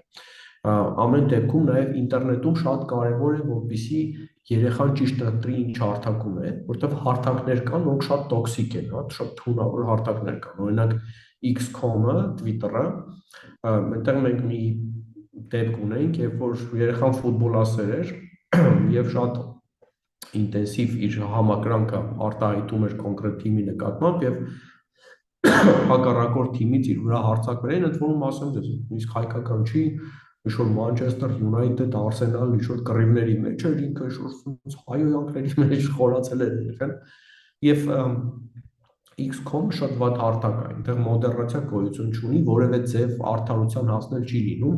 S2: Ամեն դեպքում նաև ինտերնետում շատ կարևոր է, որպեսզի երեխան ճիշտ ընտրի ինչ հարթակում է, որտեղ հարթակներ կան, որոնք շատ տոքսիկ են, հա, շատ թունավոր հարթակներ կան։ Օրինակ X.com-ը, Twitter-ը, այնտեղ մենք մի դեպք ունենք, երբ որ երեխան ֆուտբոլասեր էր եւ շատ ինտենսիվ իր համակրանքը արտահայտում էր կոնկրետ թիմի նկատմամբ եւ հակառակորդ թիմից իր վրա հարձակվելն, ընդ որում ասեմ ձեզ, իսկ հայկական չի, ինչ-որ Մանչեսթեր Յունայթեդ, Արսենալ, ինչ-որ կռիվների մեջ էր, ինքը ինչ-որ հայոյանքների մեջ խորացել էր երբեն, եւ X.com շատ վատ հարթակ է, այնտեղ մոդերացիա գոյություն չունի, որևէ ձև արդարության հասնել չի լինում,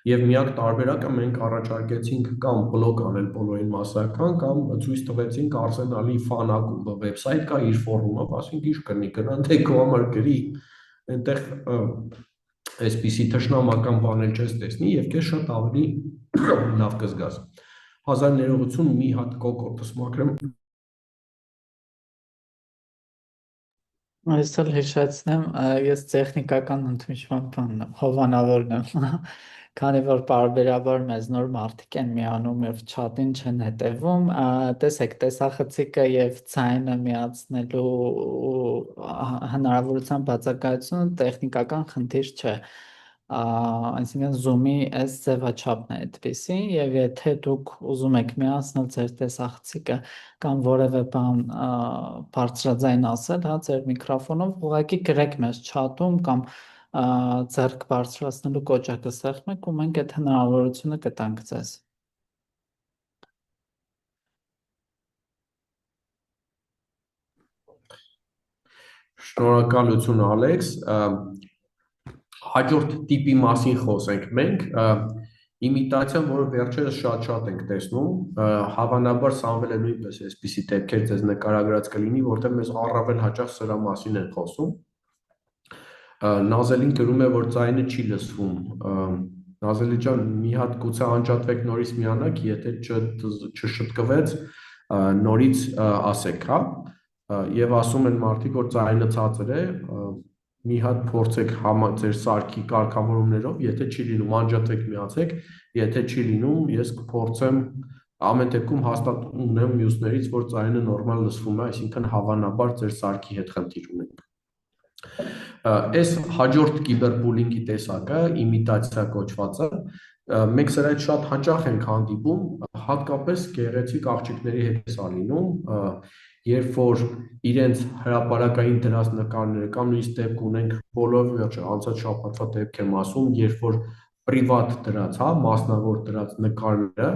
S2: եւ միակ տարբերակը մենք առաջարկեցինք կամ բլոկ անել բոլորին massական, կամ ցույց տվեցինք Արսենալի ֆան ակումբը վեբսայթ կա, իր ֆորումը, ասենք ինչ կնի, գնան թե քո համար գրի, այնտեղ այսպիսի թշնամական բաներ չես տեսնի եւ քեզ շատ ավելի լավ կզգաս։ 1000 ներողություն, մի հատ կոկորդս մաքրեմ։
S1: Այս էլ հիշեցնեմ, ես տեխնիկական ընդմիջման բանն եմ, հովանավորն եմ, քանի որ պարբերաբար մեզ նոր մարդիկ են միանում եւ չաթին չեն հետևում, տեսեք, տեսախցիկը եւ ցայնը միացնելու հնարավորության բացակայությունը տեխնիկական խնդիր չէ, այսինքն Zoom-ի այս ձևաչափն է այդպեսի, եւ եթե դուք ուզում եք միացնել ձեր տեսախցիկը կամ որևէ բան բարձրաձայն ասել, հա, ձեր միկրոֆոնով, ուղղակի գրեք մեզ չաթում կամ ձեռք բարձրացնելու կոճակը սեղմեք ու մենք այդ հնարավորությունը կտանք ձեզ։
S2: Շնորհակալություն Ալեքս, հաջորդ տիպի մասին խոսենք մենք, իմիտացիան, որը վերջերս շատ ենք տեսնում, հավանաբար Սամվելը նույնպես այսպիսի դեպքեր ձեզ նկարագրած կլինի, որտեղ մեզ առավել հաճախ սրա մասին են խոսում։ Նազելին գրում է, որ ձայնը չի լսվում։ Նազելի ջան, մի հատ գուցե անջատվեք նորից միանաք, եթե չշտկվեց, նորից ասեք, հա։ Եվ ասում են մարդիկ, որ ձայնը ցածր է, մի հատ փորձեք ձեր սարքի կարգավորումներով, եթե չի լինում, անջատվեք միացեք, եթե չի լինում, ես կփորձեմ ամեն դեպքում հաստատ ունեմ մյուսներից, որ ձայնը նորմալ լսվում է, այսինքն հավանաբար ձեր սարքի հետ խնդիր ունենք։ Այս հաջորդ կիբերբուլինգի տեսակը, իմիտացիա կոչվածը, մենք սրա հետ շատ հաճախ ենք հանդիպում, հատկապես գեղեցիկ աղջիկների հետ է լինում, երբ որ իրենց հրապարակային դրած նկարները կամ նույնիսկ դեպք ունենք բոլոր վերջը անցած շաբաթվա դեպք եմ ասում, երբ որ պրիվատ դրած, հա, մասնավոր դրած նկարները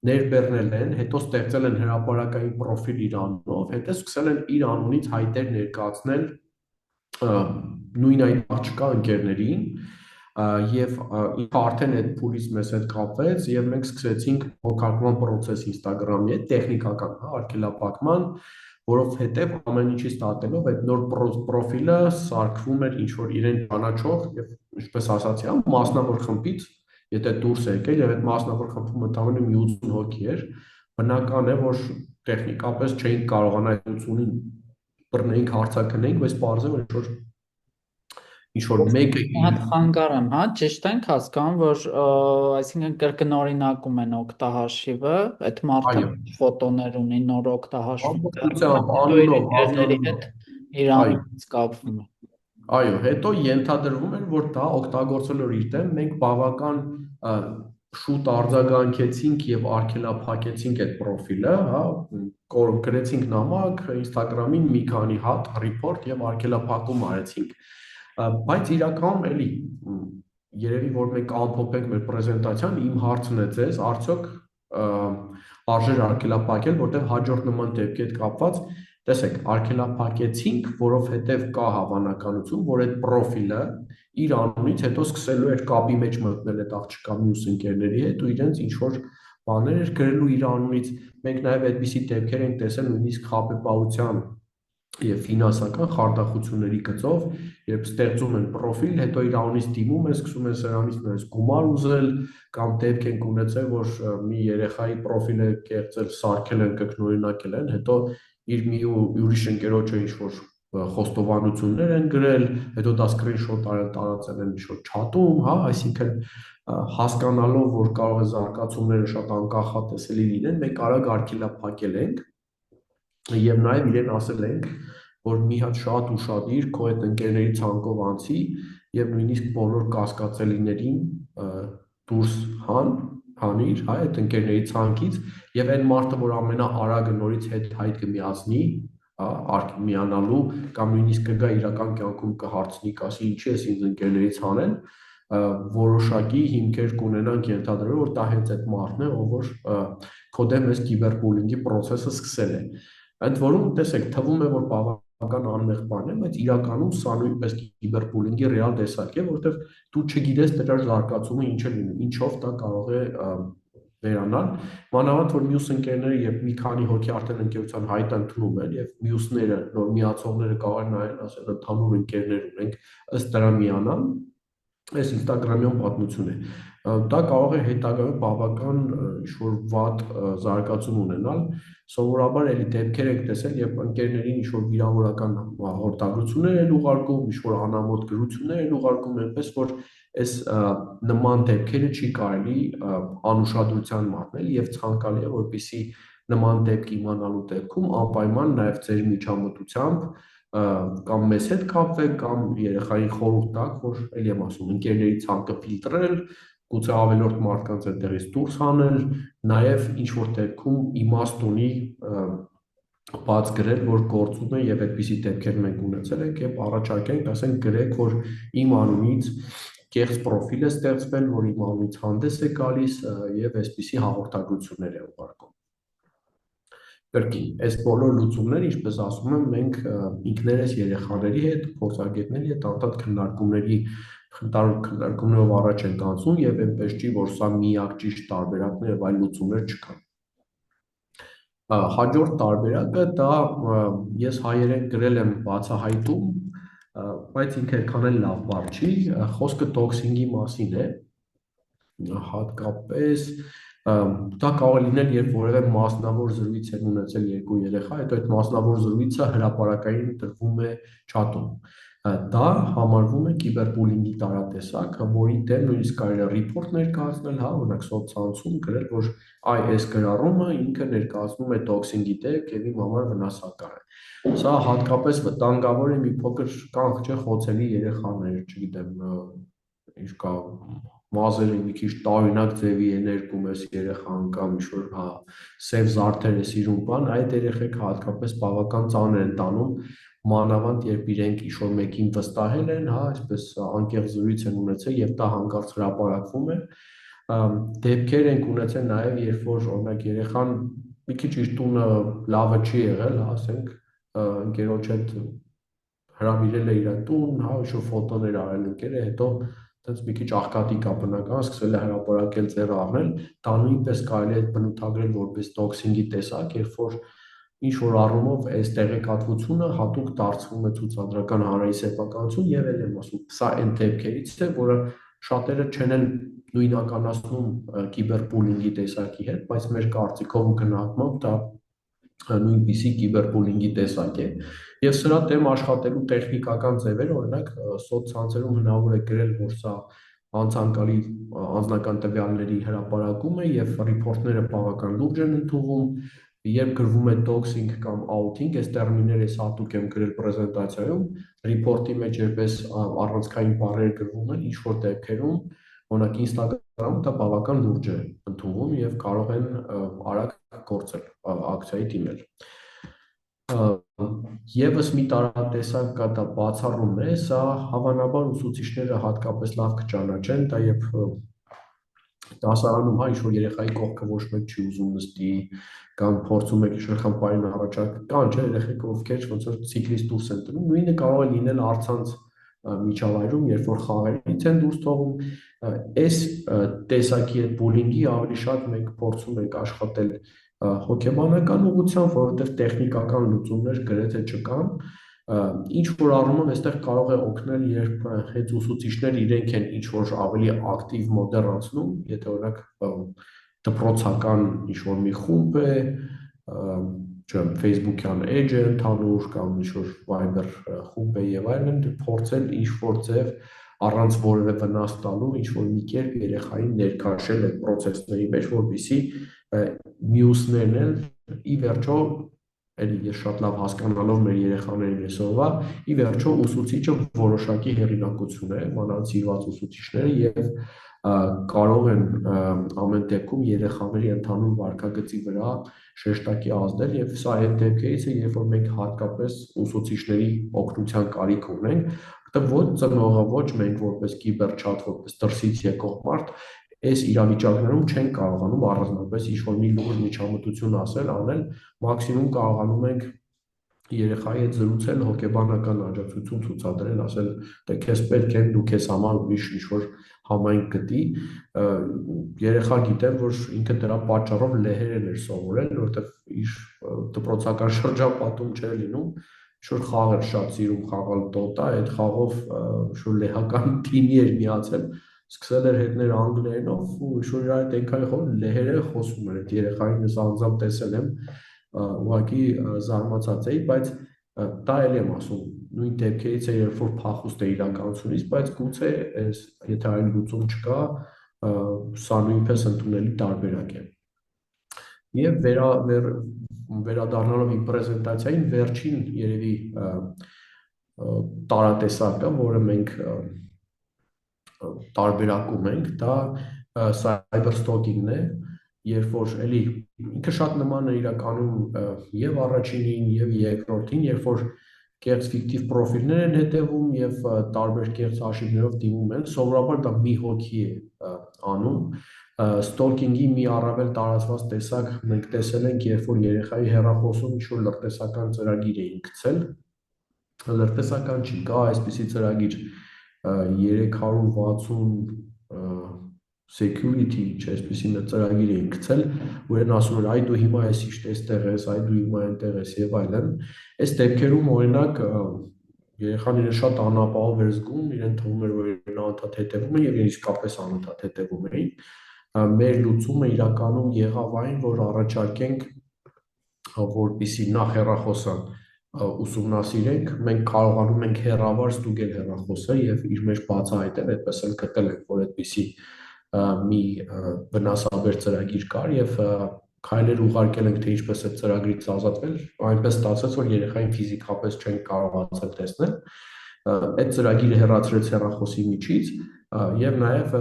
S2: ներբեռնել են, հետո ստեղծել են հրապարակային պրոֆիլ իր անունով, հետո սկսել են իր անունից հայտեր ներկայացնել նույն այդ աղջկա ընկերներին եւ ինքը արդեն այդ փուլից մեզ հետ կապվեց եւ մենք սկսեցինք հոգարկման process Instagram-ի հետ տեխնիկական, հա, արգելափակման, որովհետեւ ամեն ինչից դատելով այդ նոր պրոֆիլը սարքվում էր ինչ որ իրեն ճանաչող եւ ինչպես ասացի, հա, մասնավոր խմբից, եթե դուրս եկել եւ այդ մասնավոր խմբում ընդամենը մի 80 հոգի էր, բնական է որ տեխնիկապես չէինք կարողանա այդ 80-ին բռնեինք հարցակնեինք, բայց բարձր որ ինչ որ մեկը
S1: Հատ խանգարեմ, հա, ճիշտ ենք հասկանում, որ այսինքն կրկնօրինակում են օգտահաշիվը, այդ մարդը ֆոտոներ ունի, նոր օգտահաշիվ
S2: անունով
S1: հետ իրանից կապվում է։
S2: Այո, հետո ենթադրվում էր, որ դա օգտագործելով իր դեմ մենք բավական շուտ արձագանքեցինք եւ արգելափակեցինք այդ պրոֆիլը, հա, գրեցինք նամակ, Instagram-ին մի քանի հատ report եւ արգելափակում արեցինք։ Բայց իրականում էլի երևի որ մենք ամփոփենք մեր պրեզենտացիան, իմ հարցն է ձեզ, արդյոք արժեր արգելափակել, որտեղ հաջորդ նման դեպքի հետ կապված, տեսեք, արգելափակեցինք, որովհետև կա հավանականություն, որ այդ պրոֆիլը իր անունից հետո սկսելու էր կապի մեջ մտնել այդ աղջկա մյուս ընկերների հետ ու իրենց ինչ որ բաներ էր գրելու իր անունից։ Մենք նաև այդպիսի դեպքեր ենք տեսել նույնիսկ խաբեբայության եւ ֆինանսական խարդախությունների գծով, երբ ստեղծում են պրոֆիլ, հետո իր անունից դիմում են, սկսում են սրանից նույնիսկ գումար ուզել, կամ դեպք են ունեցել, որ մի երեխայի պրոֆիլը կեղծել, սարքել են, կրկնօրինակել են, հետո իր մի ուրիշ ընկերոջը ինչ որ խոստովանություններ են գրել, հետո դա սկրինշոտ արել տարածել են ինչ-որ չաթում, հա, այսինքն հասկանալով, որ կարող է զարգացումները շատ անկախատեսելի լինեն, մենք արագ արգելափակել ենք եւ նաեւ իրեն ասել ենք, որ մի հատ շատ ուշադիր քո այդ ընկերների ցանկով անցի եւ նույնիսկ բոլոր կասկածելիներին դուրս հանիր, հա, այդ ընկերների ցանկից եւ այն մարդը, որ ամենաարագը նորից հետ կմիացնի, միանալու կամ նույնիսկ կգա իրական կյանքում կհարցնի, կասի ինչի ես ինձ ընկերներից հանել, որոշակի հիմքեր կունենանք ենթադրել, որ դա հենց այդ մարդն է, ով որ քո դեմ այս կիբերբուլինգի process-ը սկսել է։ Ընդ որում, տեսեք, թվում է, որ բավական անմեղ բան է, բայց իրականում սա նույնպես կիբերբուլինգի ռեալ տեսակ է, որտեղ դու չգիտես դրա զարգացումը ինչ է լինում, ինչով դա կարող է վերանալ, մանավանդ որ մյուս ընկերները եւ մի քանի հոգի արդեն ընկերության հայտ ընդունում են եւ մյուսները նոր միացողները կարող են նայել, ասել ընդհանուր ընկերներ ունենք, ըստ դրա միանան, այս Instagram-յան պատմություն է։ Դա կարող է հետագայում բավական ինչ-որ վատ զարգացում ունենալ, սովորաբար էլի դեպքեր եք տեսել, երբ ընկերներին ինչ-որ վիրավորական հորդագրություններ են ուղարկում, ինչ-որ անամոթ գրություններ են ուղարկում, այնպես որ այս նման դեպքերը չի կարելի անուշադրության մատնել եւ ցանկալի է որպեսզի նման դեպք իմանալու դեպքում անպայման նաեւ ձեր միջամտությամբ կամ մեզ հետ կապվեք կամ երեխային խորհուրդ տաք, որ էլի եմ ասում, ընկերների ցանկը ֆիլտրել, գուցե ավելորդ մարդկանց այդտեղից դուրս հանել, նաեւ ինչ որ դեպքում իմաստ ունի բաց գրել, որ գործում է եւ այդպիսի դեպքեր մենք ունեցել ենք եւ առաջարկենք, ասենք գրեք, որ իմ անունից կեղծ պրոֆիլ է ստեղծվել, որ իմ անունից հանդես է գալիս եւ այսպիսի հաղորդագրություններ է ուղարկում։ Կրկին, այս բոլոր լուծումները, ինչպես ասում եմ, մենք ինքներս երեխաների հետ, փորձագետների հետ անդադ քննարկումներով առաջ ենք անցնում եւ այնպես չի, որ սա միակ ճիշտ տարբերակն է եւ այլ լուծումներ չկան։ Հաջորդ տարբերակը դա ես հայերեն գրել եմ բացահայտում, բայց ինքը այդքան էլ լավ բառ չի, խոսքը դոքսինգի մասին է, հատկապես դա կարող է լինել, երբ որևէ մասնավոր զրույց են ունեցել երկու երեխա, հետո այդ մասնավոր զրույցը հրապարակային տրվում է չաթում։ Դա համարվում է կիբերբուլինգի տարատեսակ, որի դեմ նույնիսկ կարելի է ռիփորտ ներկայացնել, հա, օրինակ սոցցանցում գրել, որ այս գրառումը ինքը ներկայացնում է դոքսինգի դեպք եւ իմ համար վնասակար է։ Սա հատկապես վտանգավոր է մի փոքր կանխ չէ խոցելի երեխաներ, չգիտեմ, ինչ կա մազերը մի քիչ տարօրինակ ձևի է ներկում ես երեխան կամ ինչ-որ հա սև զարդեր է սիրում բան, այդ երեխեք հատկապես բավական ծանր են տանում, մանավանդ երբ իրենք ինչ-որ մեկին վստահել են, հա, այսպես անկեղծ զրույց են ունեցել եւ դա հանկարծ հրապարակվում է։ Դեպքեր ենք ունեցել նաեւ, երբ որ օրինակ երեխան մի քիչ իր տունը լավը չի եղել, ասենք ընկերոջ հետ հրավիրել է իր տուն, հա, ինչ-որ ֆոտոներ արել ընկերը, հետո այդպես մի քիչ աղքատի կա բնական, սկսել է հրապարակել ձեռը առնել, դա նույնպես կարելի է բնութագրել որպես դոքսինգի տեսակ, երբ որ ինչ որ առումով այս տեղեկատվությունը հատուկ դարձվում է ցուցադրական հանրային սեփականություն եւ էլ եմ ասում, սա այն դեպքերից է, որը շատերը չեն էլ նույնականացնում կիբերբուլինգի տեսակի հետ, բայց մեր կարծիքով ու գնահատմամբ դա նույնպիսի կիբերբուլինգի տեսակ է եւ սրա դեմ աշխատելու տեխնիկական ձևեր, օրինակ սոցցանցերում հնարավոր է գրել, որ սա անցանկալի անձնական տվյալների հրապարակում է եւ ռիփորտները բավական լուրջ են ընդունվում, երբ գրվում է doxing կամ outing, այս տերմինները ես հատուկ եմ գրել պրեզենտացիայում, ռիփորտի մեջ երբես առանցքային բառեր գրվում են, ինչ որ դեպքերում, օրինակ Instagram-ում դա բավական լուրջ է ընդունվում եւ կարող են արագ գործել, ակցիայի դիմել։ Եվս մի տարատեսակ կա, դա բացառումն է, սա հավանաբար ուսուցիչները հատկապես լավ կճանաչեն, դա երբ դասարանում, հա, ինչ-որ երեխայի կողքը ոչ մեկ չի ուզում նստի, կամ փորձում եք ինչ-որ խմբային առաջարկ, կան չէ երեխեք, ովքեր ոնց որ ցիկլից դուրս են տնում, նույնը կարող է լինել առցանց միջավայրում, երբ որ խաղերից են դուրս թողում, այս տեսակի այդ բուլինգի ավելի շատ մենք փորձում ենք աշխատել հոգեբանական ուղղությամբ, որովհետև տեխնիկական լուծումներ գրեթե չկան, ինչ որ առումով այստեղ կարող է օգնել, երբ հենց ուսուցիչները իրենք են ինչ որ ավելի ակտիվ մոդել անցնում, եթե օրինակ դպրոցական ինչ որ մի խումբ է, Facebook-յան edge ընդհանուր կամ ինչ-որ Viber խումբ է եւ այլն, փորձել ինչ-որ ձև առանց որևէ վնաս տալու ինչ-որ մի կերպ երեխային ներքաշել այդ process-ների մեջ, որպեսզի մյուսներն էլ ի վերջո էլի ես շատ լավ հասկանալով մեր երեխաներին այսօրվա, ի վերջո ուսուցիչը որոշակի հեղինակություն է, մանրանկիրված ուսուցիչները եւ կարող են ամեն դեպքում երեխաների ընդհանուր վարքագծի վրա շեշտակի ազդել եւ սա այդ դեպքերից է, երբ որ մենք հատկապես ուսուցիչների օգնության կարիք ունենք, որտեղ ոչ ծնողը, ոչ մենք որպես կիբերչատ, որպես դրսից եկող մարդ այս իրավիճակներում չեն կարողանում առանձնապես ինչ-որ մի լուրջ միջամտություն անել, մաքսիմում կարողանում ենք երեխայի հետ զրուցել, հոգեբանական աջակցություն ցուցադրել, ասել, դե քեզ պետք է, դու քեզ համար ուրիշ ինչ-որ համայնք գտի, երեխա գիտեմ, որ ինքը դրա պատճառով լեհերեն էր սովորել, որովհետև իր դպրոցական շրջապատում չէր լինում, ինչ-որ խաղ էր շատ սիրում խաղալ դոտա, այդ խաղով ինչ-որ լեհական թիմի էր միացել, սկսել էր հետներ անգլերենով ու ինչ-որ իր այդ այնքան խոր լեհերեն խոսում էր, այդ երեխային ես անձամբ տեսել եմ, ուղղակի զարմացած էի, բայց դա էլ եմ ասում, նույն դեպքերից է, երբ որ փախուստ է իրականությունից, բայց գուցե եթե այլ լուծում չկա, սա նույնպես ընդունելի տարբերակ է։ Եվ վերադառնալով իմ պրեզենտացիային վերջին երևի տարատեսակը, որը մենք տարբերակում ենք, դա cyber stalking-ն է, երբ որ էլի ինքը շատ նման է իրականում եւ առաջինին եւ երկրորդին, երբ որ կեղծ ֆիկտիվ պրոֆիլներ են հետևում եւ տարբեր կեղծ հաշիվներով դիմում են, սովորաբար դա մի հոգի է անում, stalking-ի մի առավել տարածված տեսակ մենք տեսել ենք, երբ որ երեխայի հեռախոսում ինչ-որ լրտեսական ծրագիր էին գցել, լրտեսական չի, կա այսպիսի ծրագիր 360 security, չէ, այսպիսի մի ծրագիր էին գցել, որն ասում էր, այ դու հիմա ես իշտ էստեղ ես, այ դու հիմա այնտեղ ես եւ այլն։ Այս դեպքերում օրինակ երեխաները շատ անապահով էր զգում, իրեն թվում էր, որ իրեն անընդհատ հետևում են եւ իսկապես անընդհատ հետևում էին։ Մեր լուծումը իրականում եղավ այն, որ առաջարկենք, որպեսզի նախ հեռախոսը ուսումնասիրենք, մենք կարողանում ենք հեռավար ստուգել հեռախոսը եւ իր մեջ բացահայտել, այդպես էլ գտել ենք, որ այդպիսի մի վնասաբեր ծրագիր կար եւ քայլեր ուղարկել ենք, թե ինչպես այդ ծրագրից ազատվել, այնպես ստացվեց, որ երեխային ֆիզիկապես չեն կարողացել տեսնել, այդ ծրագիրը հեռացրեց հեռախոսի միջից եւ նաեւ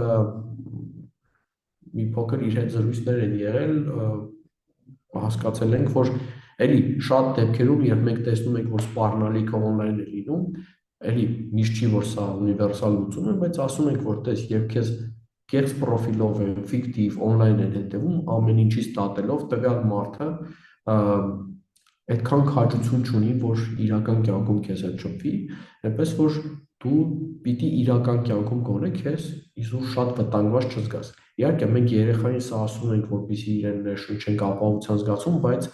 S2: մի փոքր իր հետ զրույցներ են եղել, հասկացել ենք, որ էլի շատ դեպքերում, երբ մենք տեսնում ենք, որ սպառնալիքը on-line է լինում, էլի միշտ չի, որ սա ունիվերսալ լուծում է, բայց ասում ենք, որ տես, երբ քեզ կեղծ պրոֆիլով են, ֆիկտիվ, on-line են հետևում, ամեն ինչից դատելով տվյալ մարդը այդքան քաջություն չունի, որ իրական կյանքում քեզ հետ շփվի, այնպես որ դու պիտի իրական կյանքում գոնե քեզ իզուր շատ վտանգված չզգաս։ Իհարկե, մենք երեխային սա ասում ենք, որպեսզի իրեն ներշնչենք ապահովության զգացում, բայց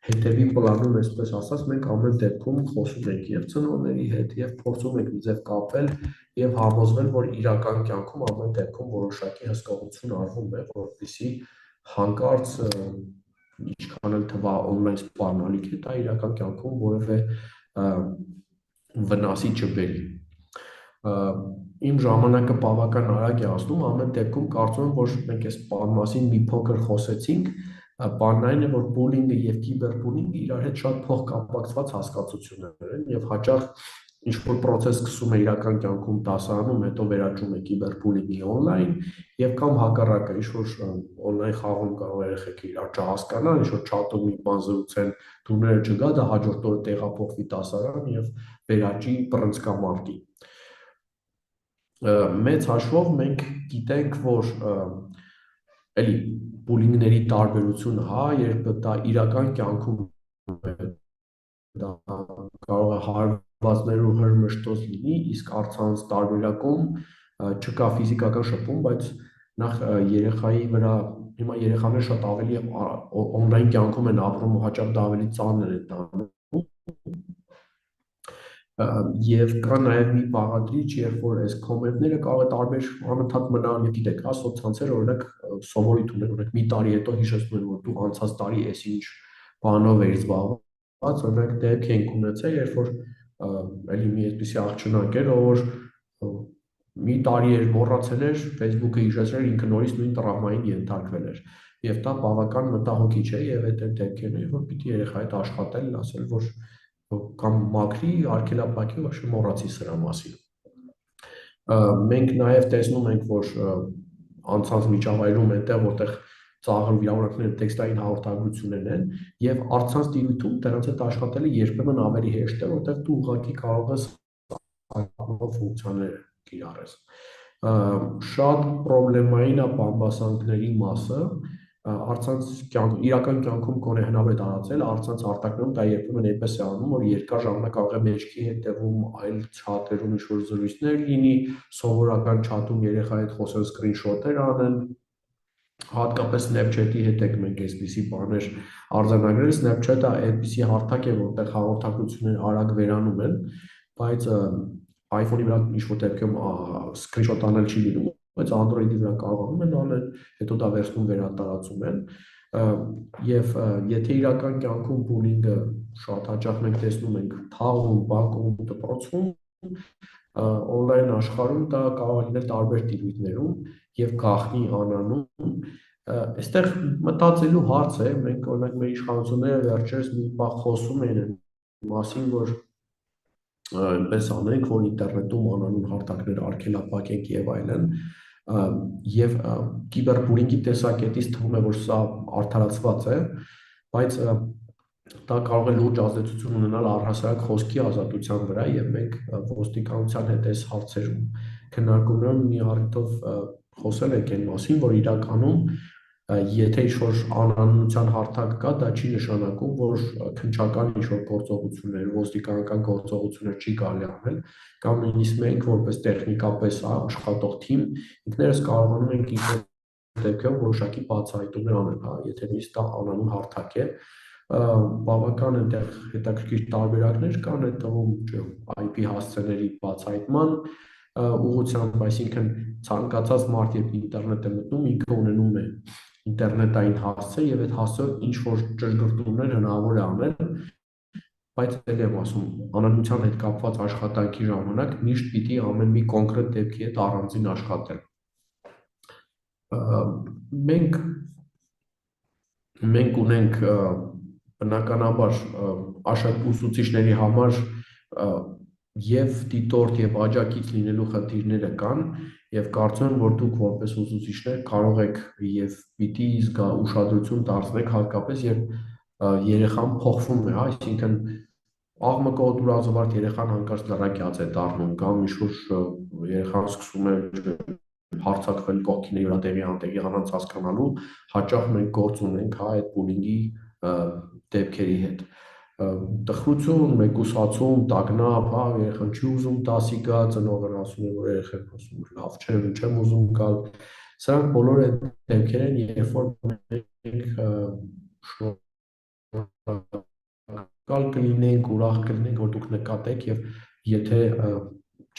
S2: հետևի պլանում, այսպես ասած, մենք ամեն դեպքում խոսում ենք եւ ծնողների հետ եւ փորձում ենք իձև կապել եւ համոզվել, որ իրական կյանքում ամեն դեպքում որոշակի հսկողություն արվում է, որպեսզի հանկարծ ինչքան էլ թվա on-line սպառնալիք է, դա իրական կյանքում որևէ վնասի չբերի։ Իմ ժամանակը բավական արագ է անցնում, ամեն դեպքում կարծում եմ, որ մենք այս բան մասին մի փոքր խոսեցինք, բանն այն է, որ բուլինգը եւ կիբերբուլինգը իրար հետ շատ փոխկապակցված հասկացություններ են եւ հաճախ ինչ-որ process սկսում է իրական կյանքում դասարանում, հետո վերաճում է կիբերբուլինգի on-line եւ կամ հակառակը, ինչ-որ on-line խաղում կարող երեխեքը իրար չհասկանան, ինչ-որ chat-ում մի բան զրուցեն, դուրները չգա, դա հաջորդ օրը տեղափոխվի դասարան եւ վերաճի բռնցքամարտի։ Մեծ հաշվով մենք գիտենք, որ էլի բուլինգների տարբերությունը, հա, երբ դա իրական կյանքում դա կարող է հարվածներով հրմշտոց լինի, իսկ առցանց տարբերակում չկա ֆիզիկական շփում, բայց նախ երեխայի վրա հիմա երեխաները շատ ավելի on-line կյանքում են ապրում, հաճախ դա ավելի ծանր է դառնում։ Եվ կա նաև մի բաղադրիչ, երբ որ այս կոմենտները կարող է տարբեր անընդհատ մնալ, գիտեք, սոցցանցերը օրինակ սովորույթ ունեն, օրինակ մի տարի հետո հիշեցնում են, որ դու անցած տարի էս ինչ բանով էի զբաղված, օրինակ դեպք ենք ունեցել, երբ որ էլի մի այդպիսի աղջնակ էր, ով որ մի տարի էր մոռացել էր, Facebook-ը հիշեցրել ինքը նորից նույն տրավմային ենթարկվել էր։ Եվ դա բավական մտահոգիչ է եւ այդ դեպքերն է, որ պիտի երեխայի հետ աշխատել, ասել, որ կամ մաքրի, արգելափակի, ոչ մոռացի սրա մասին։ Մենք նաեւ տեսնում ենք, որ անցած միջավայրում այնտեղ, որտեղ ծաղր վիրավորանքները տեքստային հաղորդագրություններն են եւ առցանց տիրույթում դրանց հետ աշխատելը երբեմն ավելի հեշտ է, որտեղ դու ուղղակի կարող ես ֆունկցիաներ կիրառես։ Շատ պրոբլեմային է բամբասանքների մասը, առցանց իրական կյանքում կոնե հնարավոր է տարածել, առցանց արտակներում դա երբեմն այնպես է անում, որ երկար ժամանակ կարող է մեջքի հետևում այլ չաթերում ինչ-որ զրույցներ լինի, սովորական չաթում երեխայի հետ խոսել սկրինշոթեր անեն, հատկապես Snapchat-ի հետ եք մենք այսպիսի բաներ արձանագրել, Snapchat-ը այդպիսի հարթակ է, որտեղ հաղորդակցությունները արագ վերանում են, բայց iPhone-ի վրա ինչ-որ դեպքում screenshot անել չի լինում, բայց Android-ի վրա կարողանում են անել, հետո դա վերցնում վերատարածում են, եւ եթե իրական կյանքում բուլինգը շատ հաճախ մենք տեսնում ենք թաղում, բակում, դպրոցում, on-line աշխարհում դա կարող է լինել տարբեր տիրույթներում եւ գաղտնի անանում, այստեղ մտածելու հարց է, մենք օրինակ մեր իշխանությունները վերջերս մի բան խոսում են մասին, որ այնպես անենք, որ ինտերնետում անանուն հարթակներ արգելափակենք եւ այլն, եւ կիբերբուլինգի տեսակետից թվում է, որ սա արդարացված է, բայց դա կարող է լուրջ ազդեցություն ունենալ առհասարակ խոսքի ազատության վրա եւ մենք ոստիկանության հետ այս հարցերում քննարկումներում մի առիթով խոսել ենք այն մասին, որ իրականում եթե ինչ-որ անանունության հարթակ կա, դա չի նշանակում, որ քննչական ինչ-որ գործողություններ, ոստիկանական գործողություններ չի կարելի անել, կամ նույնիսկ մենք որպես տեխնիկապես աշխատող թիմ ինքներս կարողանում ենք ինչ-որ դեպքում որոշակի բացահայտումներ անել, եթե նույնիսկ դա անանուն հարթակ է, բավական այնտեղ հետաքրքիր տարբերակներ կան այդ թվում IP հասցեների բացահայտման ուղղությամբ, այսինքն ցանկացած մարդ երբ ինտերնետ է մտնում, ինքը ունենում է ինտերնետային հասցե եւ այդ հասցեով ինչ որ ճշգրտումներ հնարավոր է անել, բայց էլ եմ ասում, անանունության հետ կապված աշխատանքի ժամանակ միշտ պիտի ամեն մի կոնկրետ դեպքի հետ առանձին աշխատել։ Մենք ունենք բնականաբար ուսուցիչների համար եւ դիտորդ եւ աջակից լինելու խնդիրները կան եւ կարծում եմ, որ դուք որպես ուսուցիչներ կարող եք եւ պիտի զգա ուշադրություն դարձնեք հատկապես երբ երեխան փոխվում է, այսինքն աղմկոտ ուրախ երեխան հանկարծ լրակյաց է դառնում կամ ինչ-որ երեխան սկսում է հարցակվել կողքինի վրա տեղի անտեղի առանց հասկանալու, հաճախ մենք գործ ունենք այդ բուլինգի դեպքերի հետ։ Տխրություն, մեկուսացում, տագնապ, երեխան չի ուզում դասի գա, ծնողն ասում է, որ երեխան ասում է լավ չէ, չեմ ուզում գալ։ Սրանք բոլորը դեպքեր են, երբ որ մենք շնորհակալ կլինենք, ուրախ կլինենք, որ դուք նկատեք եւ եթե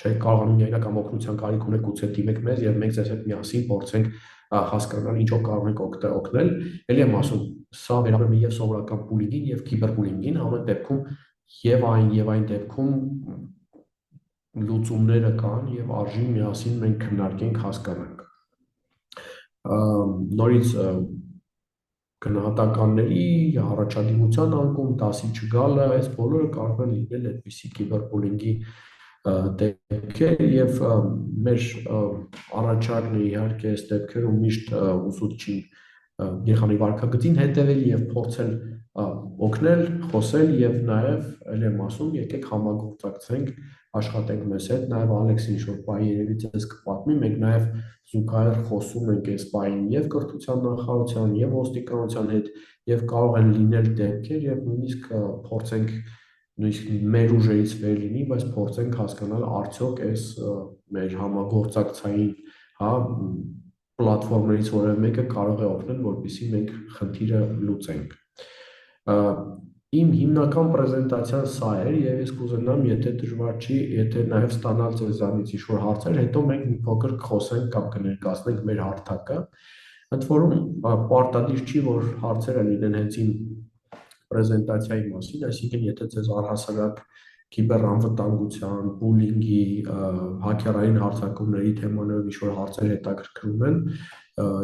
S2: չեք կարողանում իրական օգնության կարիք ունեք, գուցե դիմեք մեզ եւ մենք ձեզ հետ միասին փորձենք հասկանալ ինչով կարող ենք օգնել։ Էլի եմ ասում, սա վերաբերում է եւ սովորական բուլինգին եւ կիբերբուլինգին, ամեն դեպքում եւ այն դեպքում լուծումները կան եւ արժի միասին մենք քննարկենք, հասկանանք։ Նորից գնահատականների առաջադիմության անկում, դասի չգալը, այս բոլորը կարող են լինել այդպիսի կիբերբուլինգի դեպքեր եւ մեր առաջարկն է իհարկե այս դեպքերում միշտ ուսուցչին երեխայի վարքագծին հետևել եւ փորձել օգնել, խոսել եւ նաեւ ել եմ ասում, եկեք համագործակցենք, աշխատենք մեզ հետ, նաեւ Ալեքսին ինչ-որ բայ երևի ձեզ կպատմի, մենք նաեւ զուգահեռ խոսում ենք այս բային եւ կրթության նախարարության եւ ոստիկանության հետ եւ կարող են լինել դեպքեր եւ նույնիսկ փորձենք նույնիսկ մեր ուժերից վեր լինի, բայց փորձենք հասկանալ արդյոք այս մեր համագործակցային, պլատֆորմներից որևէ մեկը կարող է օգնել, որպեսզի մենք խնդիրը լուծենք։ Իմ հիմնական պրեզենտացիան սա էր եւ ես կուզենամ, եթե դժվար չի, եթե նաեւ ստանալ ձեզանից ինչ-որ հարցեր, հետո մենք մի փոքր կխոսենք կամ կներկայացնենք մեր հարթակը, ընդ որում պարտադիր չի, որ հարցերը լինեն հենց իմ պրեզենտացիայի մասին, այսինքն եթե ձեզ առհասարակ կիբեռանվտանգության, բուլինգի, հաքերային հարձակումների թեմաներով ինչ-որ հարցեր հետաքրքրում են,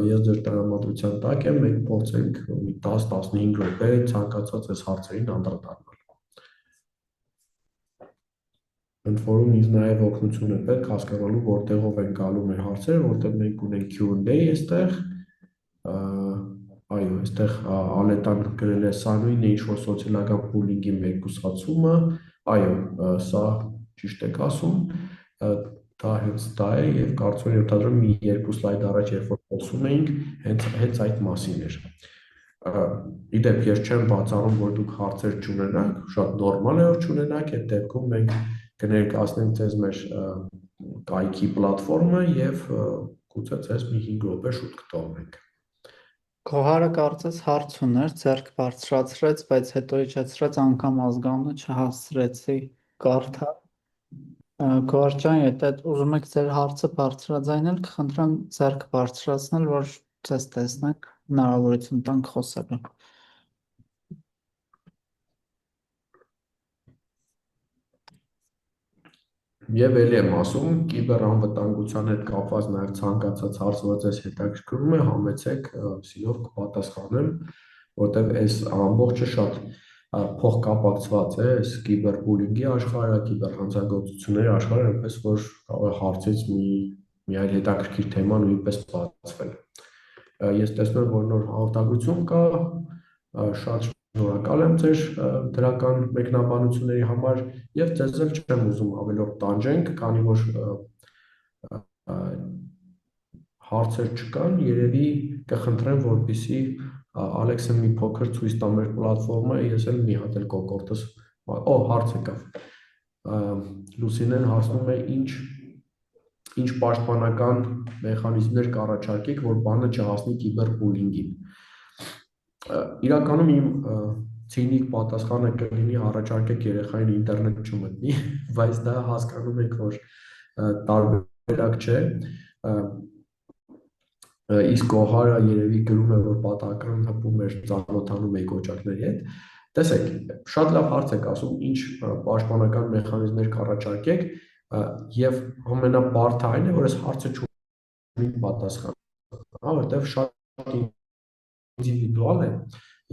S2: ես ձեր տրամադրության տակ եմ, մենք փորձենք 10-15 րոպե ցանկացած այս հարցերին անդրադառնալ։ Ընդ որում ինձ նաև օգնություն է պետք հասկանալու որտեղով են գալու մեր հարցերը, որտեղ մենք ունենք Q&A այստեղ, այո, այստեղ Ալետան գրել է սա նույնն է ինչ-որ սոցիալական բուլինգի մեկուսացումը, այո, սա ճիշտ եք ասում, դա հենց դա է եւ կարծում եմ ենթադրում մի երկու սլայդ առաջ երբ որ խոսում էինք, հենց այդ մասին էր։ Իդեպ ես չեմ բացառում, որ դուք հարցեր չունենաք, շատ նորմալ է որ չունենաք, այդ դեպքում մենք կներկայացնենք ձեզ մեր կայքի պլատֆորմը եւ գուցե ձեզ մի 5 րոպե շուտ կտողնենք։
S1: Գոհարը կարծես հարց ուներ, ձեռք բարձրացրեց, բայց հետո իջեցրեց անգամ ազգանունը չհասցրեցի կարդալ։ Գոհար ջան, եթե ուզում եք ձեր հարցը բարձրաձայնել, կխնդրեմ ձեռք բարձրացնել, որ ձեզ տեսնենք, հնարավորություն տանք խոսելու։
S2: Եվ ելի եմ ասում, կիբեռանվտանգության հետ կապված նաև ցանկացած հարց, որ ձեզ հետաքրքրում է, համեցեք, սիրով կպատասխանեմ, որտեղ այս ամբողջը շատ փոխկապակցված է, այս կիբերբուլինգի աշխարհը, կիբերհանցագործությունների աշխարհը, այնպես որ կարող է հարցից մի այլ հետաքրքիր թեմա նույնպես բացվել։ Ես տեսնում եմ, որ նոր հաղորդագրություն կա, շատ շնորհակալ եմ ձեր դրական մեկնաբանությունների համար եւ ձեզ էլ չեմ ուզում ավելորդ տանջենք, քանի որ հարցեր չկան, երևի կխնդրեմ, որպեսզի Ալեքսը մի փոքր ցույց տա մեր պլատֆորմը, ես էլ մի հատ էլ կոկորտս, հարց եկավ։ Լուսինեն հարցնում է ինչ պաշտպանական մեխանիզմներ կառաջարկեք, որ բանը չհասնի կիբերբուլինգին։ Իրականում իմ ցինիկ պատասխանը կլինի առաջարկեք երեխային ինտերնետ չմտնի, բայց դա հասկանում եք, որ տարբերակ չէ։ Իսկ Գոհարը երևի գրում է, որ պատահական հպում էր ծանոթանում է կոճակների հետ։ Տեսեք, շատ լավ հարց եք ասում, ինչ պաշտպանական մեխանիզմներ կառաջարկեք, եւ ամենաբարդը այն է, որ այս հարցը չունի պատասխան, որովհետեւ շատ ինդիվիդուալ է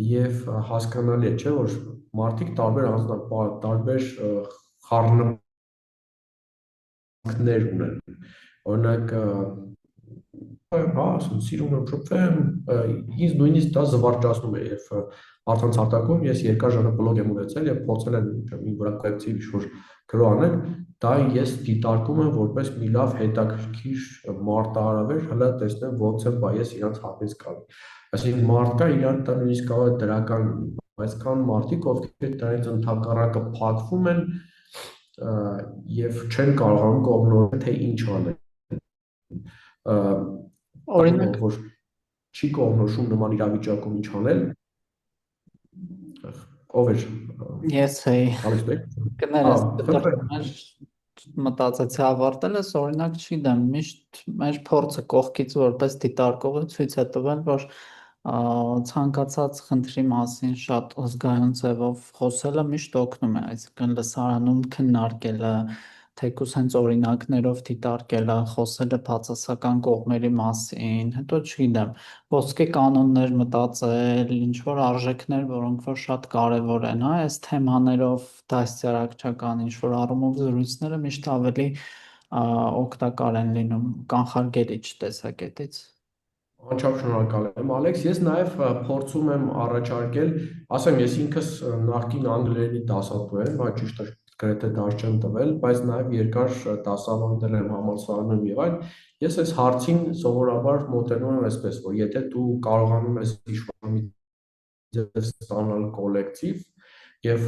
S2: եւ հասկանալի է, չէ՞ որ մարդիկ տարբեր խառնուրդներ ունեն։ Օրինակ ասում սիրում եմ շփվեմ, ինձ նույնիսկ դա զվարճացնում է, երբ առցանց հարտակում ես երկար ժամանակ բլոգ եմ ունեցել եւ փորձել եմ մի վրա կոլեկտիվ ինչ-որ գրո անել, դա ես դիտարկում եմ որպես մի լավ հետաքրքիր մարտահրավեր, հələ տեսնեմ ոնց եմ ես իրանց հապից գալի։ Այսինքն մարդկա իրան դա նույնիսկ կարող է դրական, բայց կան մարդիկ, ովքեր դրանից ընդհակառակը փակվում են եւ չեն կարողանում կողմնորոշել թե ինչ անել։
S1: Օրինակ,
S2: որ չի կողմնորոշում նման իրավիճակում ինչ անել, ով էր։
S1: ես էի կներես
S2: Ալեքս
S1: մտածեցի ավարտել ես, օրինակ չգիտեմ, միշտ մեր փորձը կողքից որպես դիտարկողը ցույց է տվել, որ ցանկացած խնդրի մասին շատ զգայուն ձևով խոսելը միշտ օգնում է, այսինքն լսարանում քննարկելը, թեկուզ հենց օրինակներով դիտարկելը, խոսելը բացասական կողմերի մասին, հետո չգիտեմ, ոսկե կանոններ մտածել, ինչ որ արժեքներ, որոնք որ շատ կարևոր են, հա, այս թեմաներով դաստիարակչական ինչ որ առումով զրույցները միշտ ավելի օգտակար են լինում կանխարգելիչ տեսակետից։
S2: Անչափ շնորհակալ եմ, Ալեքս, ես նաև փորձում եմ առաջարկել, ասեմ, ես ինքս նախկին անգլերենի դասատու եմ, բայց ճիշտ է գրեթե դաս չեմ տվել, բայց նաև երկար դասավանդել եմ համալսարանում եւ այլն։ Ես այս հարցին սովորաբար մոտենում եմ այսպես, որ եթե դու կարողանում ես ինչ-որ մի ձև ստանալ կոլեկտիվ եւ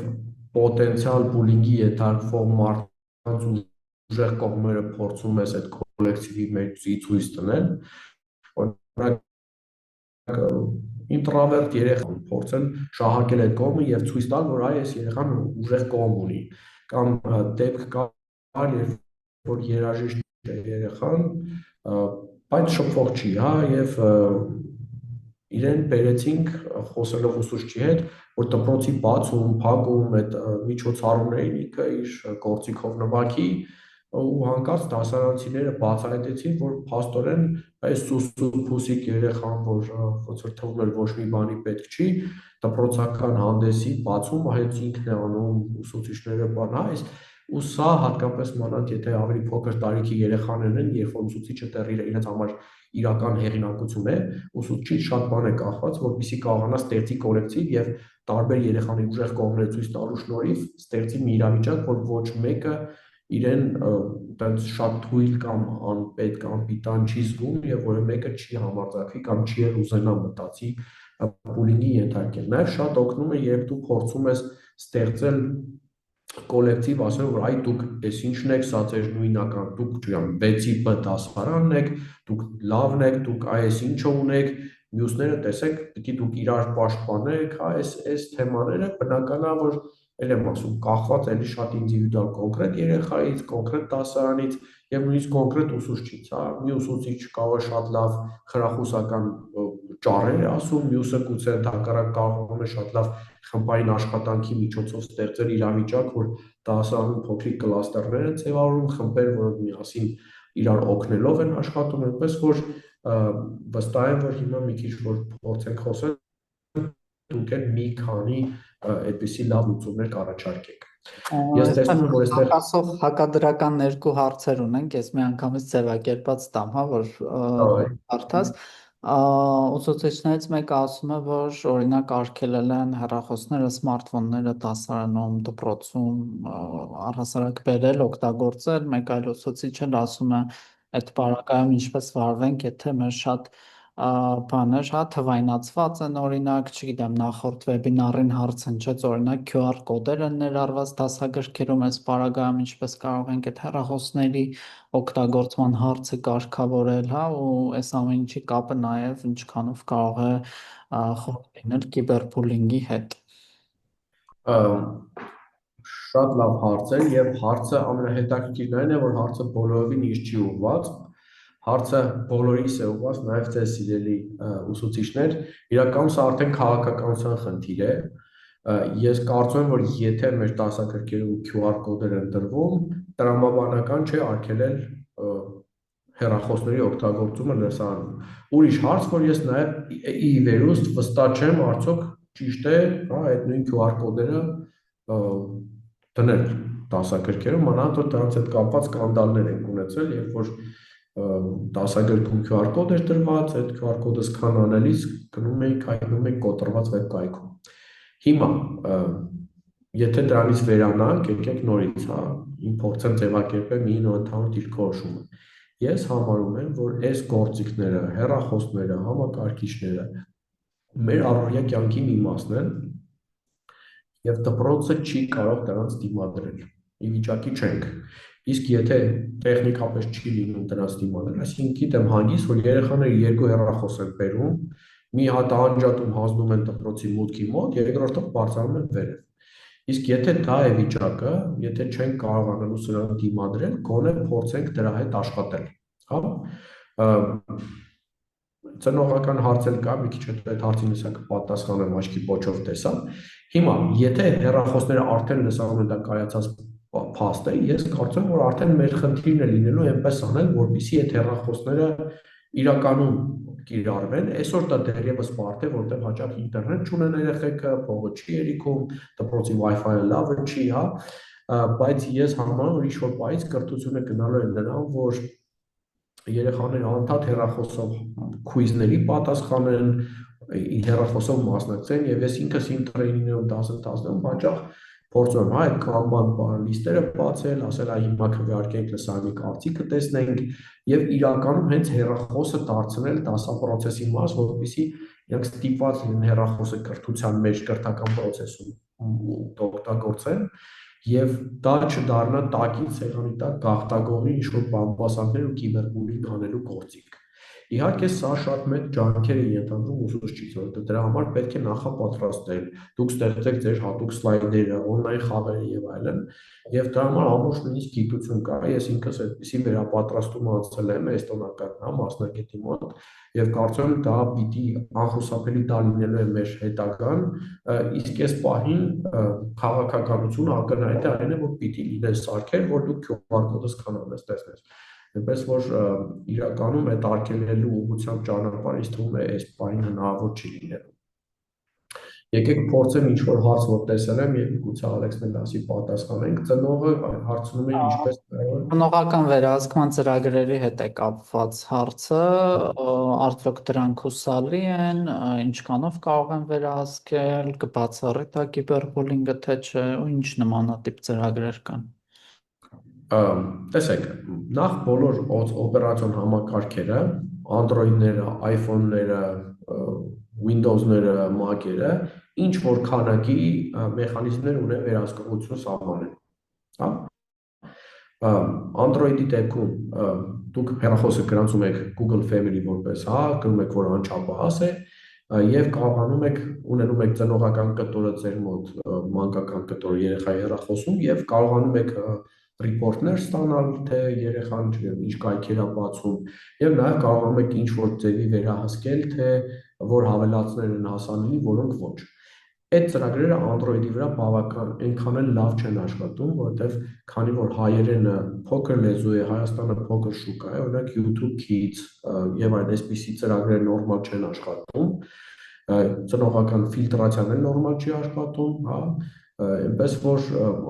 S2: պոտենցիալ բուլինգի ենթարկվող մարդկանց ուժեղ կողմերը փորձում ես այդ կոլեկտիվի մեջ ցույց տնել, օրինակ ինտրովերտ երեխան փորձել շահարկել այդ կողմը եւ ցույց տալ, որ այս երեխան ուժեղ կողմ ունի, կամ դեպք կար, երբ որ երաժիշտ է երեխան, բայց շփող չի, հա, եւ իրեն բերեցինք խոսելով ուսուցչի հետ, որ դպրոցի բացում, փակում այդ միջոցառումներին ինքը իր գործիքով նվագի ու հանկարծ դասարանցիները բացահայտեցին, որ փաստորեն այս սուսուփուսիկ երեխան, որ ոնց որ թվում էր ոչ մի բանի պետք չի, դպրոցական հանդեսի բացում հենց ինքն է անում ուսուցիչները բան, այս ու սա հատկապես մանավանդ եթե ավելի փոքր տարիքի երեխաներն են, երբ որ ուսուցիչը դեռ իրենց համար իրական հեղինակություն է, ուսուցչից շատ բան է կախված, որպեսզի կարողանա ստեղծի կոլեկտիվ եւ տարբեր երեխաների ուժեղ կողմերը ցույց տալու շնորհիվ ստեղծի մի իրավիճակ, որ ոչ մեկը իրեն այդպես շատ թույլ կամ անպետք, անպիտան չի զգում եւ որը մեկը չի համարձակվի կամ չի էլ ուզենա մտածի բուլինգի ենթարկել։ Նաեւ շատ օգնում է, երբ դու փորձում ես ստեղծել կոլեկտիվ, ասել որ այ դուք էս ինչն եք, սա ձեր նույնական, դուք չգիտեմ 6-ի B դասարանն եք, դուք լավն եք, դուք այս ինչը ունեք, մյուսները տեսեք, պիտի դուք իրար պաշտպանեք, այս թեմաները բնականա որ ել եմ ասում, կախված էլի շատ ինդիվիդուալ կոնկրետ երեխայից, կոնկրետ դասարանից եւ նույնիսկ կոնկրետ ուսուցչից, հա, մի ուսուցիչ կարող է շատ լավ խրախուսական ճառեր է ասում, մյուսը գուցե հակառակ կարող է շատ լավ խմբային աշխատանքի միջոցով ստեղծել իրավիճակ, որ դասարանում փոքրիկ կլաստերներ են ձևավորում, խմբեր, որոնք միասին իրար օգնելով են աշխատում, այնպես որ վստահ եմ, որ հիմա մի քիչ որ փորձենք խոսել, դուք էլ մի քանի այդպիսի լավ լուծումներ կառաջարկեք։ Ես տեսնում եմ, որ այստեղ
S1: հակասող հակադրական երկու հարցեր ունենք, ես միանգամից ձևակերպած տամ, հա, որ հարթաս ուսուցիչներից մեկը ասում է, որ օրինակ արգելել են հեռախոսները, սմարթֆոնները դասարանում, դպրոցում առհասարակ բերել, օգտագործել, մեկ այլ ուսուցիչ էլ ասում է այդ պարագայում ինչպես վարվենք, եթե մեր շատ բաներ, հա, թվայնացված են, օրինակ, չգիտեմ, նախորդ վեբինարին հարց հնչեց, օրինակ QR կոդեր են ներառված դասագրքերում, այս պարագայում ինչպես կարող ենք այդ հեռախոսների օգտագործման հարցը կարգավորել, հա, ու այս ամեն ինչի կապը նաև ինչքանով կարող է խորտ լինել կիբերբուլինգի հետ։
S2: Շատ լավ հարց է եւ հարցը ամենահետաքրքիրն այն է, որ հարցը բոլորովին ինձ չի ուղված, հարցը բոլորիս է ուղված, նաև ձեզ սիրելի ուսուցիչներ, իրականում սա արդեն քաղաքականության խնդիր է։ Ես կարծում եմ, որ եթե մեր դասագրքերում QR կոդեր են տրվում, տրամաբանական չէ արգելել հեռախոսների օգտագործումը լսարանում։ Ուրիշ հարց, որ ես նաև ի վերուստ վստահ չեմ, արդյոք ճիշտ է, հա, այդ նույն QR կոդերը դնել դասագրքերում, մանավանդ որ դրանց հետ կապված սկանդալներ են ունեցել, երբ որ դասագրքում QR կոդ էր տրված, այդ QR կոդը սկանանելիս գնում էիք, հայտնում էիք կոտրված վեբկայքում։ Հիմա եթե դրանից վերանանք, եկեք նորից, հա, փորձեմ ձևակերպել մի ընդհանուր դիրքորոշումը։ Ես համարում եմ, որ այս գործիքները, հեռախոսները, համակարգիչները մեր առօրյա կյանքի մի մասն են եւ դպրոցը չի կարող դրանց դիմադրել։ Ի վիճակի չենք։ Իսկ եթե տեխնիկապես չի լինում դրանց դիմադրել, այսինքն գիտեմ հանգիստ, որ երեխաները երկու հեռախոս են բերում, մի հատ անջատում հանձնում են դպրոցի մուտքի մոտ, երկրորդը բարձրանում են վերև։ Իսկ եթե դա է վիճակը, եթե չենք կարողանալու սրան դիմադրել, գոնե փորձենք դրա հետ աշխատել, հա։ Ծնողական հարց էլ կա, մի քիչ հետո այդ հարցին հեսա կպատասխանեմ աչքի պոչով տեսա։ Հիմա, եթե հեռախոսները արդեն լսարանում են դա կայացած փաստ է, ես կարծում եմ, որ արդեն մեր խնդիրն է լինելու այնպես անել, որպեսզի այդ հեռախոսները իրականում կիրառվեն, այսօր դա դեռևս բարդ է, որտեղ հաճախ ինտերնետ չունեն երեխեքը, փողը չի երիքում, դպրոցի Wi-Fi-ը լավը չի, հա, բայց ես համարում որ ինչ-որ պայից կրթությունը գնալու է նրան, որ երեխաները անդադ հեռախոսով քույզների պատասխանեն, հեռախոսով մասնակցեն եւ ես ինքս իմ տրեյնինգներում 10-10 հաճախ փորձում եմ այդ Kanban լիստերը բացել, ասել այ հիմա քվեարկենք լսարանի կարծիքը տեսնենք եւ իրականում հենց հեռախոսը դարձնել դասապրոցեսի մաս, որովհետեւ իրենք ստիպված են հեռախոսը կրթության մեջ կրթական process-ում օգտագործեն եւ դա չդառնա տակից սեղանի տակ գաղտագողի ինչ-որ բամբասանքներ ու կիբերբուլինգ անելու գործիք։ Իհարկե սա շատ մեծ ջանքեր է ենթադրում ուսուցչից, որովհետև դրա համար պետք է նախապատրաստել, դուք ստեղծեք ձեր հատուկ սլայդերը, on-line խաղերը եւ այլն, եւ դրա համար ամբողջ նույնիսկ գիտություն կա, ես ինքս այդպեսի վերապատրաստում անցել եմ էստոնական մասնագետի մոտ եւ կարծում եմ դա պիտի անխուսափելի դա լինելու է մեր հետագան, իսկ այս պահին քաղաքականությունը ակնհայտ է այն է, որ պիտի լինեն սարքեր, որ դուք QR կոդը սկանանես, տեսնես։ Այնպես որ իրականում այդ արգելելու ուղղությամբ ճանապարհ ինձ թվում է այս պահին հնարավոր չի լինելու։ Եկեք փորձեմ ինչ-որ հարց, որ տեսել եմ, եւ գուցե Ալեքսն ասի պատասխանենք։ Ծնողը հարցնում է ինչպես
S1: Բնողական վերահսկման ծրագրերի հետ է կապված հարցը, արդյոք դրանք հուսալի են, ինչքանով կարող են վերահսկել, կբացառի դա կիբերբուլինգը, թե չէ, ու ինչ նմանատիպ ծրագրեր կան։
S2: Տեսեք, նախ բոլոր օպերացիոն համակարգերը, Android-ները, iPhone-ները, Windows-ները, Mac-երը, ինչ որ քանակի մեխանիզմներ ունեն վերահսկողություն սահմանել, հա։ Android-ի դեպքում դուք հեռախոսը գրանցում եք Google Family որպես, հա, գրում եք, որ անչափահաս է, եւ կարողանում եք ունենում եք ծնողական կտորը ձեր մոտ, մանկական կտորը երեխայի հեռախոսում եւ կարողանում եք report-ներ ստանալ, թե երեխան ինչ կայքեր է բացում եւ նաեւ կարողանում եք ինչ որ ձևի վերահսկել, թե որ հավելածներ են հասանելի, որոնք ոչ։ Այդ ծրագրերը Android-ի վրա բավական այնքան էլ լավ չեն աշխատում, որովհետեւ քանի որ հայերենը փոքր լեզու է, Հայաստանը փոքր շուկա է, օրինակ YouTube Kids եւ այն այսպիսի ծրագրեր նորմալ չեն աշխատում, ծնողական ֆիլտրացիան էլ նորմալ չի աշխատում, հա, այնպես որ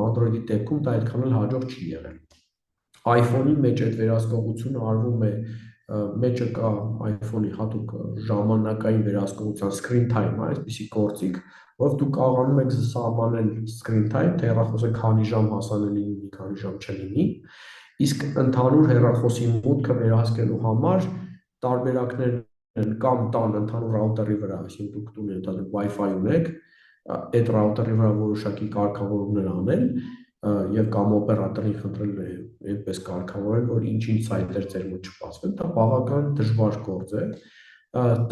S2: Android-ի դեպքում դա այդքան էլ հաջող չի եղել։ iPhone-ի մեջ այդ վերահսկողությունը արվում է, մեջը կա iPhone-ի հատուկ ժամանակային վերահսկողության screen time, այսպիսի գործիք, որով դուք կարողանում եք սահմանել screen time, թե հեռախոսը քանի ժամ հասանելի լինի, քանի ժամ չլինի, իսկ ընդհանուր հեռախոսի մուտքը վերահսկելու համար տարբերակներ են կամ տան ընդհանուր ռաուտերի վրա, այսինքն դուք տուն ընդհանուր Wi-Fi ունեք, այդ ռաուտերի վրա որոշակի կարգավորումներ անել եւ կամ օպերատորին խնդրել է այնպես կարգավորել, որ ինչ-ինչ սայթեր ձեր մոտ չբացվեն, դա բավական դժվար գործ է։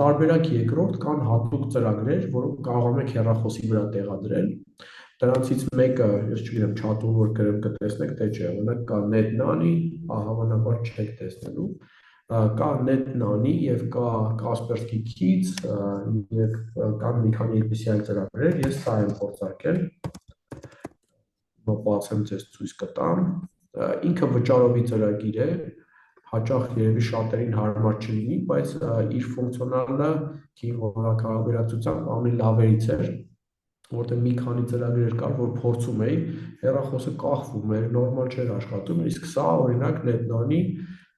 S2: Տարբերակ երկրորդ կան հատուկ ծրագրեր, որոնք կարողանում եք հեռախոսի վրա տեղադրել։ Դրանցից մեկը, ես չգիտեմ, chat-ում որ գրեմ կտեսնեք, թե չէ, օրինակ կա NetNanny, հավանաբար չեք տեսնելու, կա NetNanny եւ կա Kaspersky Kids եւ կան մի քանի այդպիսի այլ ծրագրեր, ես սա եմ փորձարկել, բացեմ ձեզ ցույց կտամ, ինքը վճարովի ծրագիր է, հաճախ երևի շատերին հարմար չլինի, բայց իր ֆունկցիոնալը հարաբերացությամբ ավելի լավերից էր, որտեղ մի քանի ծրագրեր կար, որ փորձում էի, հեռախոսը կախվում էր, նորմալ չէր աշխատում, իսկ սա օրինակ NetNanny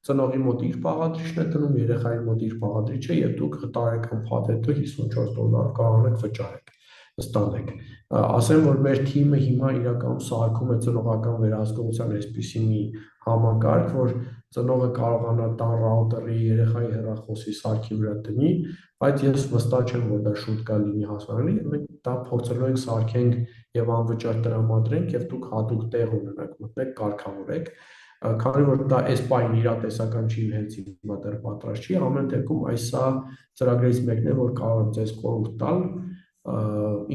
S2: ծնողի մոտ իր պաղադրիչն է դնում, երեխայի մոտ իր պաղադրիչը եւ դուք տարեկան փաթեթը $54 կարող եք վճարել, ստանեք։ Ասեմ, որ մեր թիմը հիմա իրականում սարքում է ծնողական վերահսկողության այսպիսի մի համակարգ, որ ծնողը կարողանա տան ռաուտերի երեխայի հեռախոսի սարքի վրա դնի, բայց ես վստահ չեմ, որ դա շուտ կա լինի հասանելի, մենք դա փորձելու ենք սարքենք եւ անվճար տրամադրենք եւ դուք հատուկ տեղ ունենաք, մտնեք, կարգավորեք, քանի որ դա այս պահին իրատեսական չի, հենց հիմա դեռ պատրաստ չի, ամեն դեպքում այս սա ծրագրերից մեկն է, որ կարող եմ ձեզ խորհուրդ տալ,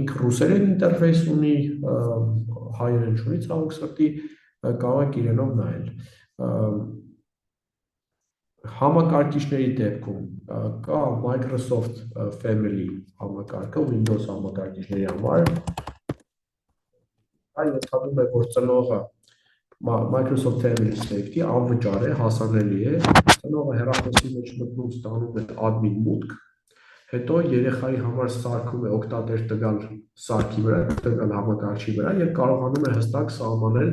S2: ինքը ռուսերեն ինտերֆեյս ունի, հայերեն չունի ցավոք սրտի, կարող եք իրենով նայել։ Համակարգիչների դեպքում կա Microsoft Family համակարգը, Windows համակարգիչների համար, այն ենթադրում է, որ ծնողը Microsoft Family Safety անվճար է, հասանելի է, ծնողը հեռախոսի մեջ մտնում ստանում է admin մուտք, հետո երեխայի համար սարքում է օգտատեր տվյալ սարքի վրա, տվյալ համակարգչի վրա եւ կարողանում է հստակ սահմանել,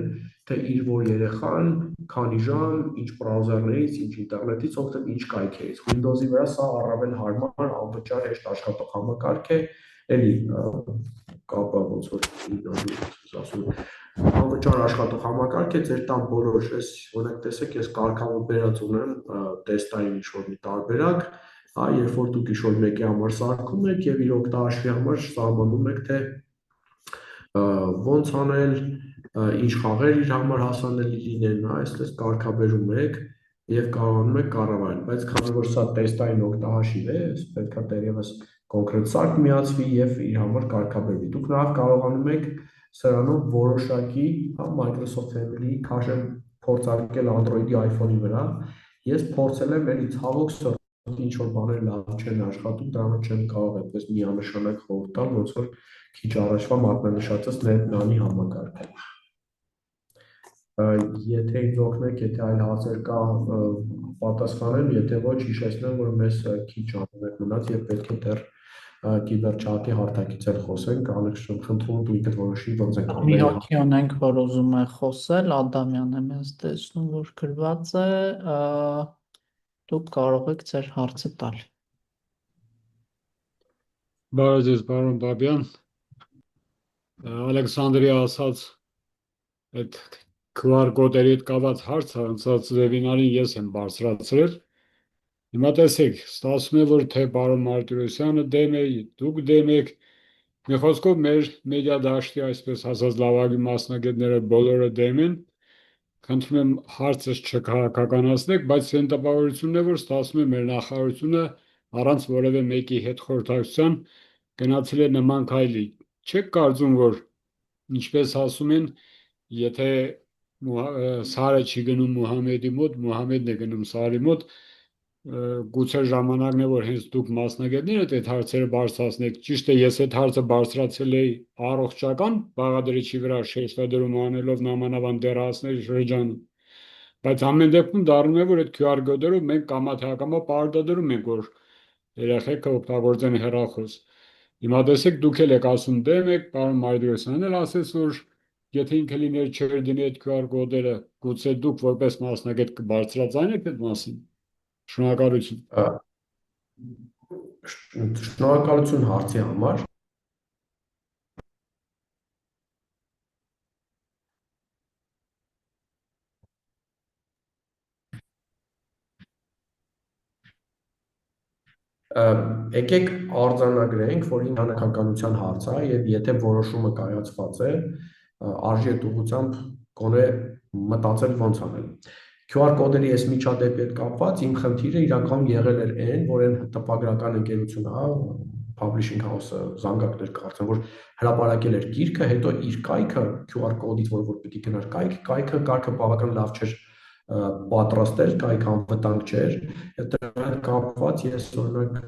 S2: թե իր որ երեխան քանի ժամ, ինչ բրաուզերներից, ինչ ինտերնետից օգտվում, ինչ կայքերից։ Windows-ի վրա սա առավել հարմար, անվճար հեշտ աշխատող համակարգ է, էլի կապը ոնց որ ասում անվճար աշխատող համակարգ է, ձեր տան բոլոր, ես օրինակ տեսեք, ես կարգավոր բերած ունեմ տեստային ինչ-որ մի տարբերակ, երբ որ դուք ինչ-որ մեկի համար սարքում եք եւ իր օգտահաշվի համար սահմանում եք, թե ոնց անել, ինչ խաղեր իր համար հասանելի լինեն, այսպես կարգաբերում եք, եւ կարողանում եք կառավարել, բայց քանի որ սա տեստային օգտահաշիվ է, պետքա դեռևս կոնկրետ սարք միացվի եւ իր համար կարգավորվի։ Դուք նաեւ կարողանում եք սրանով որոշակի Microsoft Family քաշել փորձարկել Android-ի iPhone-ի վրա։ Ես փորձել եմ, էլի ցավոք սրտի ինչ որ բաներ լավ չեն աշխատում, դրանով չեմ կարող այդպես միանշանակ խորհուրդ տալ, ոնց որ քիչ առաջվա մատնանշածս NetNAN-ի համակարգը։ Եթե ինձ օգնեք, եթե այլ հարցեր կա, պատասխանեմ, եթե ոչ, հիշեցնեմ, որ մեզ քիչ ժամանակ մնաց եւ պետք է դեռ կիբերչատի հարթակից էլ խոսենք, խնդրում դու ինքդ որոշի ոնց ենք
S1: Մի
S2: ամեն
S1: հոգի ունենք, որ ուզում է խոսել, Ադամյանն եմ ես տեսնում, որ գրված է, դուք կարող եք ձեր հարցը տալ։
S3: Բարև ձեզ, պարոն Բաբյան, Ալեքսանդրի ասած այդ QR կոդերի հետ կապված հարցը անցած վեբինարին ես եմ բարձրացրել։ Հիմա տեսեք, ստացվում է, որ թե պարոն Մարտիրոսյանը դեմ է, դուք դեմ եք։ Մի խոսքով մեր մեդիա դաշտի այսպես ասած լավագույն մասնագետները բոլորը դեմ են։ Խնդրում եմ հարցս չքաղաքականացնեք, բայց այն տպավորությունն է, որ ստացվում է մեր նախարարությունը առանց որևէ մեկի հետ խորհրդակցության գնացել է նման քայլի։ Չեք կարծում, որ ինչպես ասում են, եթե Սարը չի գնում Մուհամեդի մոտ, Մուհամեդն է գնում Սարի մոտ, գուցե ժամանակն է, որ հենց դուք մասնագետներդ այդ հարցերը բարձրացնեք։ Ճիշտ է, ես այդ հարցը բարձրացել էի առողջական բաղադրիչի վրա շեշտադրում անելով նամանավան դեռահասների շրջանում, բայց ամեն դեպքում դառնում է, որ այդ QR կոդերով մենք կամա թե ակամա պարտադրում ենք, որ երեխեքը օգտագործեն հեռախոս։ Հիմա տեսեք, դուք էլ եք ասում դեմ եք, պարոն Մարտիրոսյանն էլ ասեց, որ եթե ինքը լիներ չեր դնի այդ QR կոդերը, գուցե դուք որպես մասնագետ կբարձրացնեք այդ մասին։ Շնորհակալություն։
S2: Շնորհակալություն հարցի համար։ Եկեք արձանագրենք, որ ինքնականության հարց է եւ եթե որոշումը կայացված է, արժի այդ ուղղությամբ գոնե մտածել ոնց անել։ QR կոդերի այս միջադեպի հետ կապված իմ խնդիրը իրականում եղել էր այն, որ այն տպագրական ընկերությունը, publishing house-ը զանգակներ կարծեմ, որ հրապարակել էր գիրքը, հետո իր կայքը QR կոդից, որ պիտի գնար կայքը բավական լավ չէր պատրաստել, կայքը անվտանգ չէր, եւ դրա հետ կապված ես օրինակ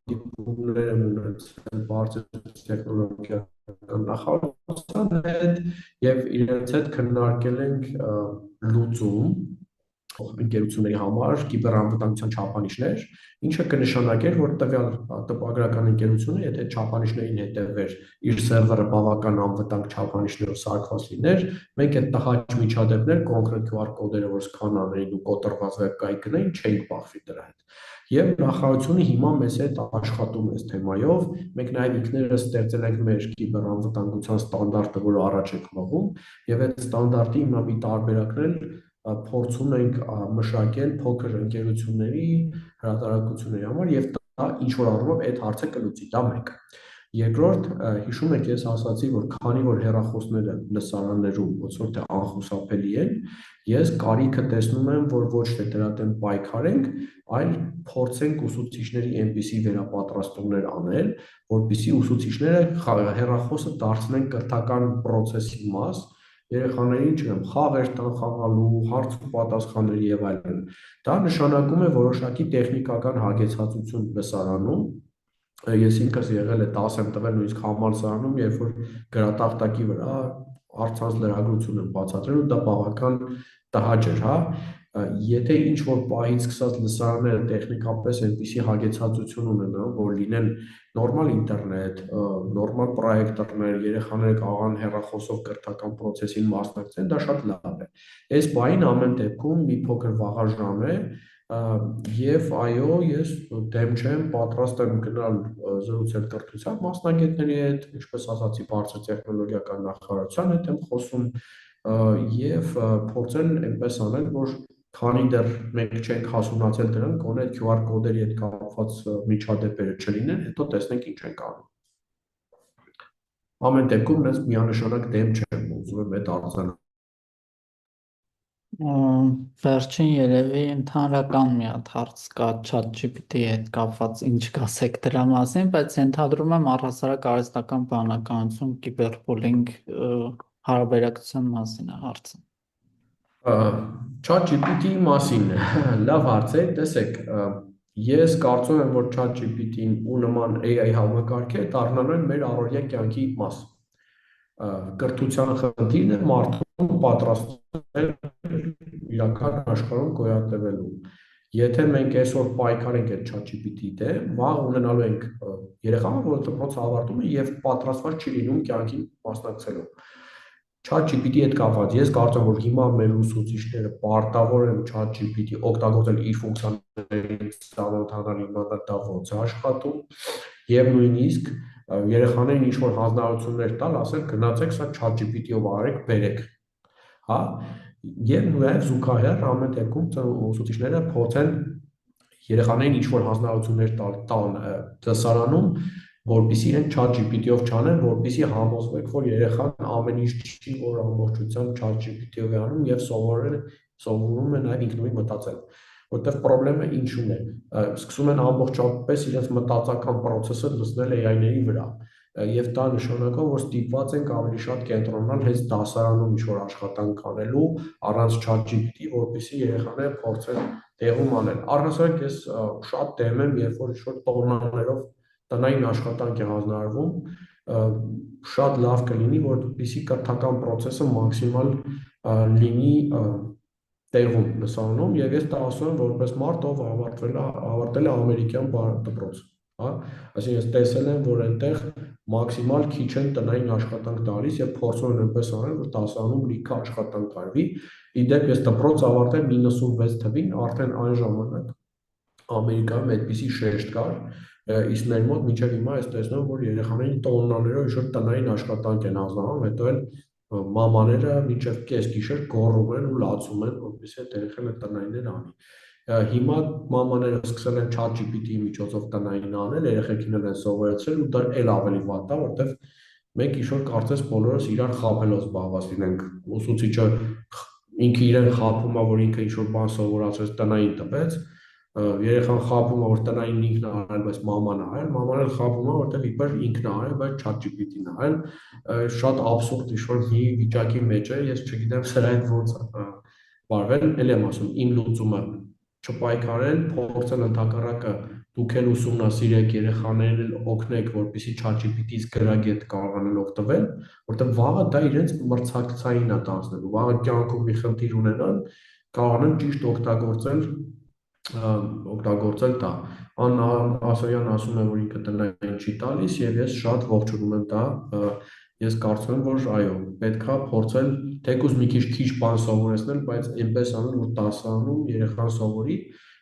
S2: հանդիպումներ եմ ունեցել բարձր տեխնոլոգիական նախարարության հետ եւ իրենց հետ քննարկել ենք լուծում ընկերությունների համար կիբերանվտանգության չափանիշներ, ինչը կնշանակեր, որ տվյալ տպագրական ընկերությունը, եթե չափանիշներին հետևեր, իր սերվերը բավական անվտանգ չափանիշներով սարքված լիներ, մենք այդ տհաճ միջադեպներ, կոնկրետ QR կոդերը, որ սկանանեին ու կոտրված վեբկայք գնային, չէինք բախվի դրա հետ։ Եվ նախարարությունը հիմա մեզ հետ աշխատում է այս թեմայով, մենք նաև ինքներս ստեղծել ենք մեր կիբերանվտանգության ստանդարտը, որը առաջ ենք մղում, եւ այդ ստանդարտի հիմա մի տարբերակն էլ փորձում ենք մշակել փոքր ընկերությունների, հրատարակությունների համար եւ դա ինչ որ առումով այդ հարցը կլուծի, դա մեկ։ Երկրորդ, հիշում եք, ես ասացի, որ քանի որ հեռախոսները լսարաններում ոնց որ թե անխուսափելի են, ես կարիքը տեսնում եմ, որ ոչ թե դրա դեմ պայքարենք, այլ փորձենք ուսուցիչների այնպիսի վերապատրաստումներ անել, որպեսզի ուսուցիչները հեռախոսը դարձնեն կրթական process-ի մաս, երեխաներին, չգիտեմ, խաղեր տան խաղալու, հարց ու պատասխաններ եւ այլն։ Դա նշանակում է որոշակի տեխնիկական հագեցածություն լսարանում։ Ես ինքս եղել է 10 եմ տվել նույնիսկ համալսարանում, երբ որ գրատախտակի վրա առցանց լրագրություն եմ բացատրել ու դա բավական տհաճ էր, հա։ Եթե ինչ որ պահից սկսած լսարանները տեխնիկապես այնպիսի հագեցածություն ունենան, որ լինեն նորմալ ինտերնետ, նորմալ պրոյեկտորներ, երեխաները կարողան հեռախոսով կրթական process-ին մասնակցեն, դա շատ լավ է։ Այս բային ամեն դեպքում մի փոքր վաղաժամ է, եւ այո, ես դեմ չեմ, պատրաստ եմ գնալ զրուցել կրթության մասնագետների հետ, ինչպես ասացի, բարձր տեխնոլոգիական նախարարության հետ եմ խոսում եւ փորձել այնպես անել, որ քանի դեռ մենք չենք հասունացել դրան, գոնե QR կոդերի հետ կապված միջադեպերը չլինեն, հետո տեսնենք ինչ ենք անում։ Ամեն դեպքում ես միանշանակ դեմ չեմ, ուզում եմ այդ արձանագրել։
S1: Վերջին երևի ընդհանրական մի հատ հարց կա ChatGPT-ի հետ կապված, ինչ կասեք դրա մասին, բայց ենթադրում եմ առհասարակ արհեստական բանականություն, կիբերբուլինգ հարաբերակցության մասին է հարցը։
S2: ChatGPT-ի մասին լավ հարց է, տեսեք, ես կարծում եմ, որ ChatGPT-ին ու նման AI համակարգերը դառնալու են մեր առօրյա կյանքի մաս։ Կրթության խնդիրն է մարդուն պատրաստել իրական աշխարհում գոյատևելու։ Եթե մենք այսօր պայքարենք այդ ChatGPT-ի դեմ, վաղ ունենալու ենք երեխան, որը դպրոցը ավարտում է եւ պատրաստված չի լինում կյանքին մասնակցելու։ ChatGPT-ի հետ կապված ես կարծում եմ, որ հիմա մեր ուսուցիչները պարտավոր են ChatGPT օգտագործել իր ֆունկցիաների ծանոթանալ, իմանալ դա ոնց է աշխատում եւ նույնիսկ երեխաներին ինչ որ հանձնարարություններ տալ, ասել գնացեք սա ChatGPT-ով արեք, բերեք, հա, եւ նաեւ զուգահեռ ամեն դեպքում ուսուցիչները փորձեն երեխաներին ինչ որ հանձնարարություններ տալ դասարանում, որպեսզի իրեն ChatGPT-ով չանեն, որպեսզի համոզվեք, որ երեխան ամեն ինչ չի, որ ամբողջությամբ ChatGPT-ով է անում եւ սովորում է նաեւ ինքնուրույն մտածել, որտեղ խնդրեմը ինչու՞ն է, սկսում են ամբողջապես իրենց մտածական process-ը լցնել AI-ների վրա, եւ դա նշանակում որ ստիպված ենք ավելի շատ կենտրոնանալ հենց դասարանում ինչ-որ աշխատանք անելու առանց ChatGPT-ի, որպեսզի երեխաները փորձեն տեղում անել։ Առհասարակ ես շատ դեմ եմ, երբ որ ինչ-որ տոննաներով տնային աշխատանք է հանձնարարվում, շատ լավ կլինի, որպեսզի կրթական process-ը մաքսիմալ լինի տեղում լսանում, եւ ես դա ասում եմ որպես մարդ, ով ավարտել է ամերիկյան դպրոց, հա, այսինքն ես տեսել եմ, որ այնտեղ մաքսիմալ քիչ են տնային աշխատանք տալիս եւ փորձում են այնպես անել, որ դասարանում լիքը աշխատանք արվի։ Իդեպ ես դպրոց ավարտել 96 թվին, արդեն այն ժամանակ Ամերիկայում այդպիսի շեշտ կար, իսկ մեր մոտ մինչև հիմա ես տեսնում որ երեխաներին տոննաներով ինչ-որ տնային աշխատանք են հանձնարարում, հետո էլ մամաները մինչև կեսգիշեր գոռում են ու լացում են, որպեսզի այդ երեխան այդ տնայիններ անի։ Հիմա մամաները սկսել են ChatGPT-ի միջոցով տնային անել, երեխեքին են սովորեցրել ու դա էլ ավելի վատ է, որտեղ մենք ինչ-որ կարծես բոլորս իրար խաբելով զբաղված լինենք, ուսուցիչը ինքը իրեն խաբում է, որ ինքը ինչ-որ բան սովորացրեց տնային տվեց, երեխան խաբում է, որ տնային ինքն է արել, բայց մաման է արել, մաման էլ խաբում է, որտեղ իբր ինքն է արել, բայց ChatGPT-ն է արել, շատ абսուրդ ինչ-որ մի վիճակի մեջ է, ես չգիտեմ սրա հետ ոնց վարվել, էլ եմ ասում, իմ լուծումը չպայքարել, փորձել ընդհակառակը դուք էլ ուսումնասիրեք երեխաներին օգնեք, որպեսզի ChatGPT-ից գրագետ կարողանան օգտվել, որտեղ վաղը դա իրենց մրցակցային է դարձնելու, վաղը կյանքում մի խնդիր ունենան, կարողանան ճիշտ օգտագործել դա։ Աննա Ասոյան ասում է, որ ինքը տնային չի տալիս եւ ես շատ ողջունում եմ դա։ Ես կարծում եմ, որ այո, պետքա փորձել թեկուզ մի քիչ բան սովորեցնել, բայց այնպես անել, որ դասարանում երեխան սովորի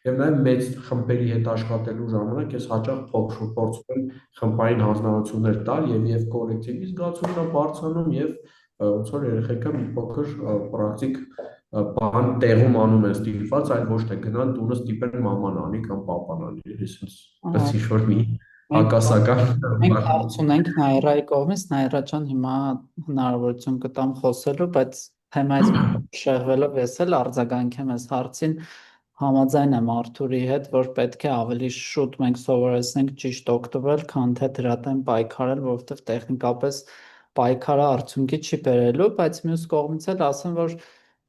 S2: եւ նաեւ մեծ խմբերի հետ աշխատելու ժամանակ ես հաճախ փորձում եմ խմբային հանձնարարություններ տալ եւ կոլեկտիվի զգացումն է բարձրանում եւ ոնց որ երեխեքը մի փոքր պրակտիկ բան տեղում անում են ստիպված, այլ ոչ թե գնան տունը ստիպեն մաման անի կամ պապան անի, այսպես ինչ-որ մի հակասական
S1: Մենք հարց ունենք Նաիրայի կողմից, Նաիրա ջան, հիմա հնարավորություն կտամ խոսելու, բայց թեմայից շեղվելով ես էլ արձագանքեմ այս հարցին, համաձայն եմ Արթուրի հետ, որ պետք է ավելի շուտ մենք սովորեցնենք ճիշտ օգտվել, քան թե դրա դեմ պայքարել, որովհետև տեխնիկապես պայքարը արդյունքի չի բերելու, բայց մյուս կողմից էլ ասեմ, որ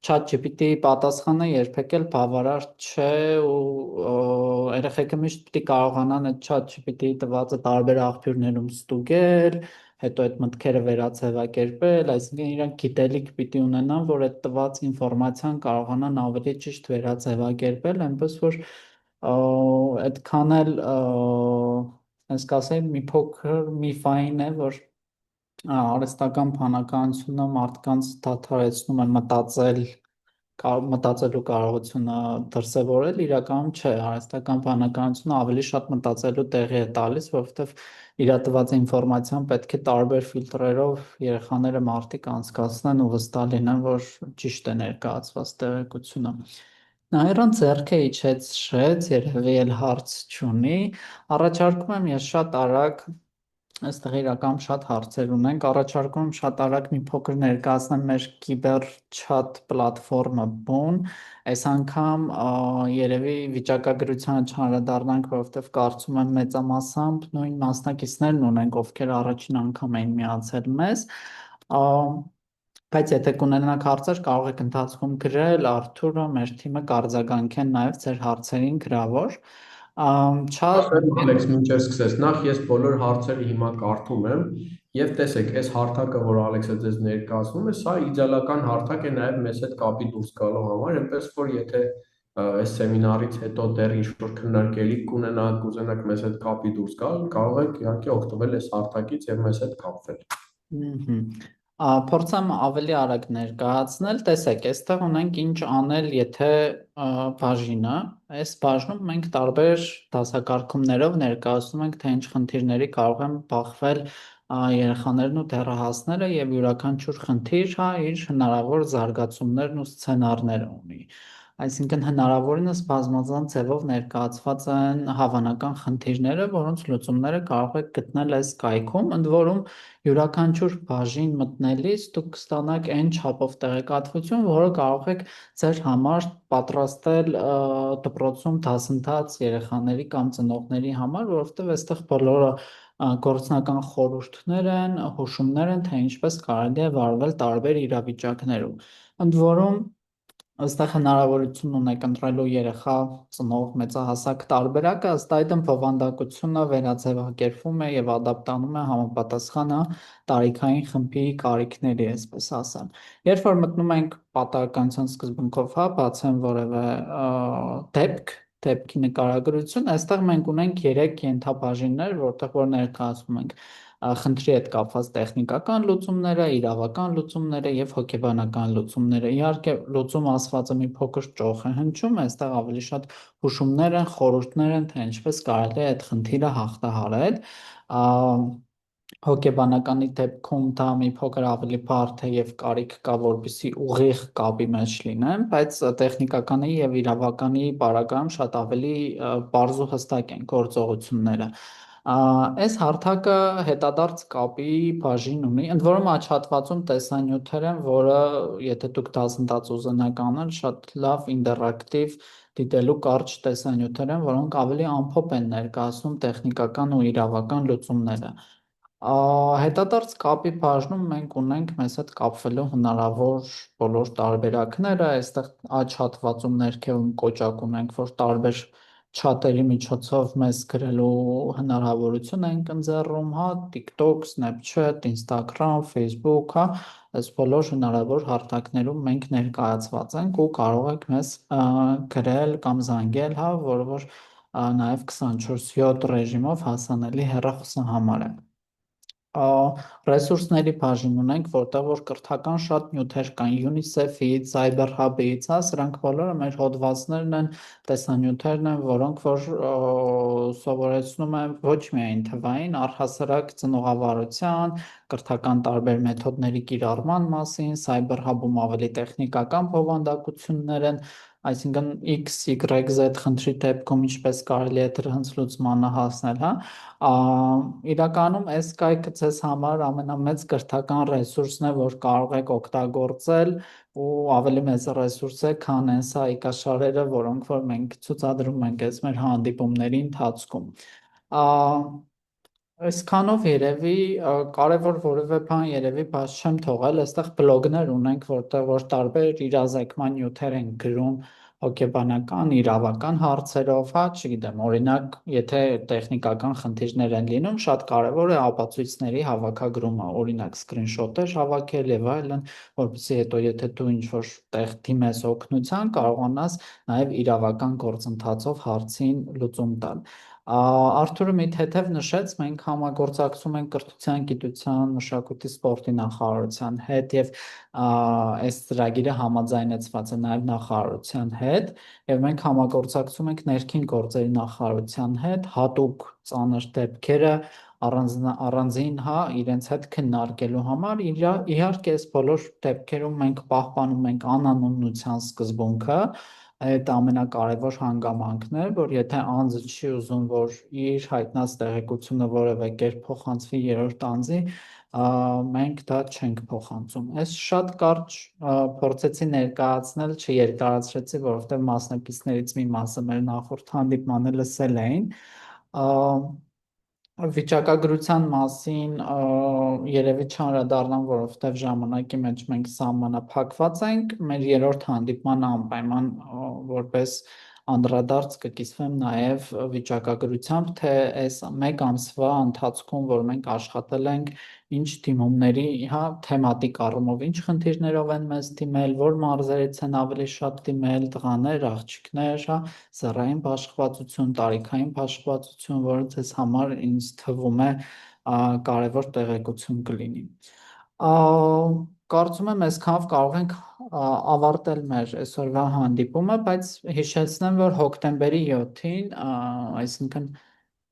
S1: ChatGPT-ի պատասխանը երբեք էլ բավարար չէ ու երեխեքը միշտ պիտի կարողանան այդ ChatGPT-ի տվածը տարբեր աղբյուրներում ստուգել, հետո այդ մտքերը վերաձևակերպել, այսինքն իրանք գիտելիք պիտի ունենան, որ այդ տված ինֆորմացիան կարողանան ավելի ճիշտ վերաձևակերպել, այնպես որ այդքան էլ ես կասեի մի փոքր միֆային է, որ արհեստական բանականությունը մարդկանց դադարեցնում է մտածելու կարողությունը դրսևորել, իրականում չէ, արհեստական բանականությունը ավելի շատ մտածելու տեղի է տալիս, որովհետև իր տված ինֆորմացիան պետք է տարբեր ֆիլտրերով երեխաները մարդիկ անցկացնեն ու վստահ լինեն, որ ճիշտ է ներկայացված տեղեկությունը։ Նաիրան ձեռքը իջեցրեց, երևի էլ հարց չունի, առաջարկում եմ ես շատ արագ Այստեղ իրական շատ հարցեր ունենք, առաջարկում եմ շատ արագ մի փոքր ներկայացնեմ մեր կիբեր չաթ պլատֆորմը բուն, այս անգամ երևի վիճակագրությանը չանդրադառնանք, որովհետև կարծում եմ մեծամասամբ նույն մասնակիցներն ունենք, ովքեր առաջին անգամ էին միացել մեզ, բայց եթե կունենաք հարցեր, կարող եք ընթացքում գրել, Արթուրը, մեր թիմը կարձագանքեն նաև ձեր հարցերին գրավոր։ Չաթ
S2: Ալեքս, մինչև սկսես, նախ ես բոլոր հարցերը հիմա կարդում եմ եւ տեսեք, այս հարթակը, որ Ալեքսը ձեզ ներկայացնում է, սա իդեալական հարթակ է նաեւ մեզ հետ կապի դուրս գալու համար, այնպես որ եթե այս սեմինարից հետո դեռ ինչ-որ քննարկելիք կունենաք, կուզենաք մեզ հետ կապի դուրս գալ, կարող եք իհարկե օգտվել այս հարթակից եւ մեզ հետ կապվել։
S1: Փորձեմ ավելի արագ ներկայացնել, տեսեք, այստեղ ունենք ինչ անել, եթե բաժինը, այս բաժնում մենք տարբեր դասակարգումներով ներկայացնում ենք, թե ինչ խնդիրների կարող են բախվել երեխաներն ու դեռահասները եւ յուրաքանչյուր խնդիր իր հնարավոր զարգացումներն ու սցենարները ունի։ Այսինքն հնարավորինս բազմազան ձևով ներկայացված են հավանական խնդիրները, որոնց լուծումները կարող եք գտնել այս կայքում, ընդ որում յուրաքանչյուր բաժին մտնելիս դուք կստանաք այն չափով տեղեկատվություն, որը կարող եք ձեր համար պատրաստել դպրոցում դասընթաց երեխաների կամ ծնողների համար, որովհետև այստեղ բոլորը գործնական խորհուրդներ են, հուշումներ են, թե ինչպես կարելի է վարվել տարբեր իրավիճակներում։ Ընդ որում այստեղ հնարավորություն ունեք ընտրելու երեխա, ծնող, մեծահասակ տարբերակը, ըստ այդմ բովանդակությունը վերաձևակերպվում է եւ ադապտանում է համապատասխան տարիքային խմբի կարիքների, այսպես ասեմ։ Երբ որ մտնում ենք պատահականության սկզբունքով, բացեմ որևէ դեպքի նկարագրություն, այստեղ մենք ունենք 3 ենթաբաժիններ, որտեղ որ ներկայացնում ենք խնդրի հետ կապված տեխնիկական լուծումները, իրավական լուծումները եւ հոգեբանական լուծումները։ Իհարկե, լուծում ասվածը մի փոքր ճոխ է հնչում, այստեղ ավելի շատ հուշումներ են, խորհուրդներ են, թե ինչպես կարելի է այդ խնդիրը հաղթահարել։ Հոգեբանականի դեպքում դա մի փոքր ավելի բարդ է եւ կարիք կա, որպեսզի ուղիղ կապի մեջ լինեն, բայց տեխնիկականի եւ իրավականի բարակայում շատ ավելի պարզ ու հստակ են գործողությունները։ Այս հարթակը հետադարձ կապի բաժին ունի, ընդ որում աչհատվածում տեսանյութեր են, որը եթե դուք դասընթաց ուզենաք անել, շատ լավ ինտերակտիվ դիտելու կարճ տեսանյութեր են, որոնք ավելի ամփոփ են ներկայացնում տեխնիկական ու իրավական լուծումները։ Հետադարձ կապի բաժնում մենք ունենք մեզ հետ կապվելու հնարավոր բոլոր տարբերակները, այստեղ աջ հատվածում ներքևում կոճակ ունենք, որ տարբեր չաթերի միջոցով մեզ գրելու հնարավորություն ենք ընձեռում, TikTok, Snapchat, Instagram, Facebook, այս բոլոր հնարավոր հարթակներում մենք ներկայացված ենք ու կարող եք մեզ գրել կամ զանգել, որը որ նաև 24/7 ռեժիմով հասանելի հեռախոսահամար է։ Ռեսուրսների բաժին ունենք, որտեղ որ կրթական շատ նյութեր կան UNICEF-ից, Cyber Hub-ից, սրանք բոլորը մեր հոդվածներն են, տեսանյութերն են, որոնք որ սովորեցնում են ոչ միայն թվային, առհասարակ ծնողավարության, կրթական տարբեր մեթոդների կիրառման մասին, Cyber Hub-ում ավելի տեխնիկական բովանդակություններ են, այսինքն X, Y, Z խնդրի դեպքում ինչպես կարելի է դրանց լուծմանը հասնել, իրականում այս կայքը ձեզ համար ամենամեծ կրթական ռեսուրսն է, որ կարող եք օգտագործել ու ավելի մեծ ռեսուրս է, քան այն սայիկաշարերը, որոնք որ մենք ցուցադրում ենք այս մեր հանդիպումների ընթացքում։ Այսքանով երևի կարևոր որևէ բան երևի բաց չեմ թողել, այստեղ բլոգներ ունենք, որտեղ որ տարբեր իրազեկման նյութեր են գրում հոգեբանական, իրավական հարցերով, չգիտեմ, օրինակ, եթե տեխնիկական խնդիրներ են լինում, շատ կարևոր է ապացույցների հավաքագրումը, օրինակ սկրինշոթեր հավաքել եւ այլն, որպեսզի հետո եթե դու ինչ-որ տեղ դիմես օգնության, կարողանաս նաեւ իրավական գործընթացով հարցին լուծում տալ։ Արթուրը մի թեթև նշեց, մենք համագործակցում ենք կրթության, գիտության, մշակույթի, սպորտի նախարարության հետ եւ այս ծրագիրը համաձայնեցված է նաեւ նախարարության հետ եւ մենք համագործակցում ենք ներքին գործերի նախարարության հետ հատուկ ծանր դեպքերը առանձին իրենց հետ քննարկելու համար իհարկե այս բոլոր դեպքերում մենք պահպանում ենք անանունության սկզբունքը այդ ամենակարևոր հանգամանքն է, որ եթե անձը չի ուզում, որ իր հայտնած տեղեկությունը որևէ կերպ փոխանցվի երրորդ անձի, մենք դա չենք փոխանցում։ Այս շատ կարճ փորձեցի ներկայացնել, չերկարացրեցի, որովհետև մասնակիցներից մի մասը մեր նախորդ հանդիպմանը լսել էին։ Վիճակագրության մասին երևի չանդրադառնամ, որովհետև ժամանակի մեջ մենք սահմանափակված ենք։ Մեր երրորդ հանդիպման անպայման որպես անդրադարձ կկիսվեմ նաև վիճակագրությամբ, թե այս մեկ ամսվա ընթացքում, որ մենք աշխատել ենք, ինչ դիմումների, հա, թեմատիկ առումով, ինչ խնդիրներով են մեզ դիմել, որ մարզերից են ավելի շատ դիմել, տղաներ, աղջիկներ, հա, սեռային բաշխվածություն, տարիքային բաշխվածություն, որը ձեզ համար ինձ թվում է կարևոր տեղեկություն կլինի։ Կարծում եմ այսքանով կարող ենք ավարտել մեր այսօրվա հանդիպումը, բայց հիշեցնեմ, որ հոկտեմբերի 7-ին, այսինքն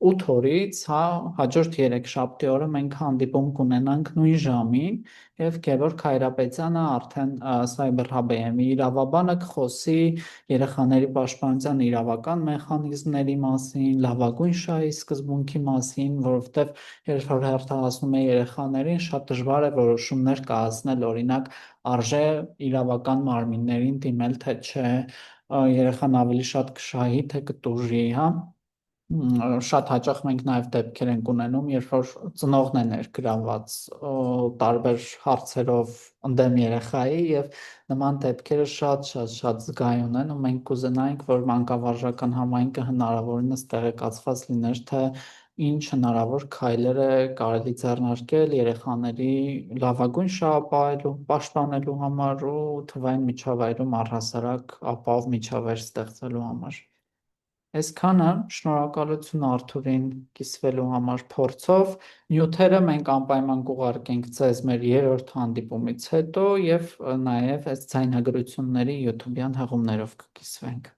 S1: 8 օրից, հա, հաջորդ 3 շաբթի օրը մենք հանդիպում կունենանք նույն ժամին եւ Գևորգ Հայրապետյանը արդեն Cyber Hub-ի իրավաբանը կխոսի երեխաների պաշտպանության իրավական մեխանիզմների մասին, լավագույն շահի սկզբունքի մասին, որովհետեւ երբ որ հերթահասնում է երեխաներին, շատ դժվար է որոշումներ կայացնել, օրինակ արժե իրավական մարմիններին դիմել, թե չէ, երեխան ավելի շատ կշահի, թե կտուժի, հա։ Շատ հաճախ մենք նաև դեպքեր ենք ունենում, երբ որ ծնողն է ներգրավված տարբեր հարցերով ընդդեմ երեխայի եւ նման դեպքերը շատ զգայուն են ու մենք կուզենայինք, որ մանկավարժական համայնքը հնարավորինս տեղեկացված լիներ, թե ինչ հնարավոր քայլեր է կարելի ձեռնարկել երեխաների լավագույն շահը պաշտպանելու համար ու թվային միջավայրում առհասարակ ապահով միջավայր ստեղծելու համար։ Այսքանը, շնորհակալություն Արթուրին կիսվելու համար փորձով, նյութերը մենք անպայման կուղարկենք ձեզ մեր երրորդ հանդիպումից հետո եւ նաեւ այս ձայնագրությունների YouTube-յան հղումներով կկիսվենք։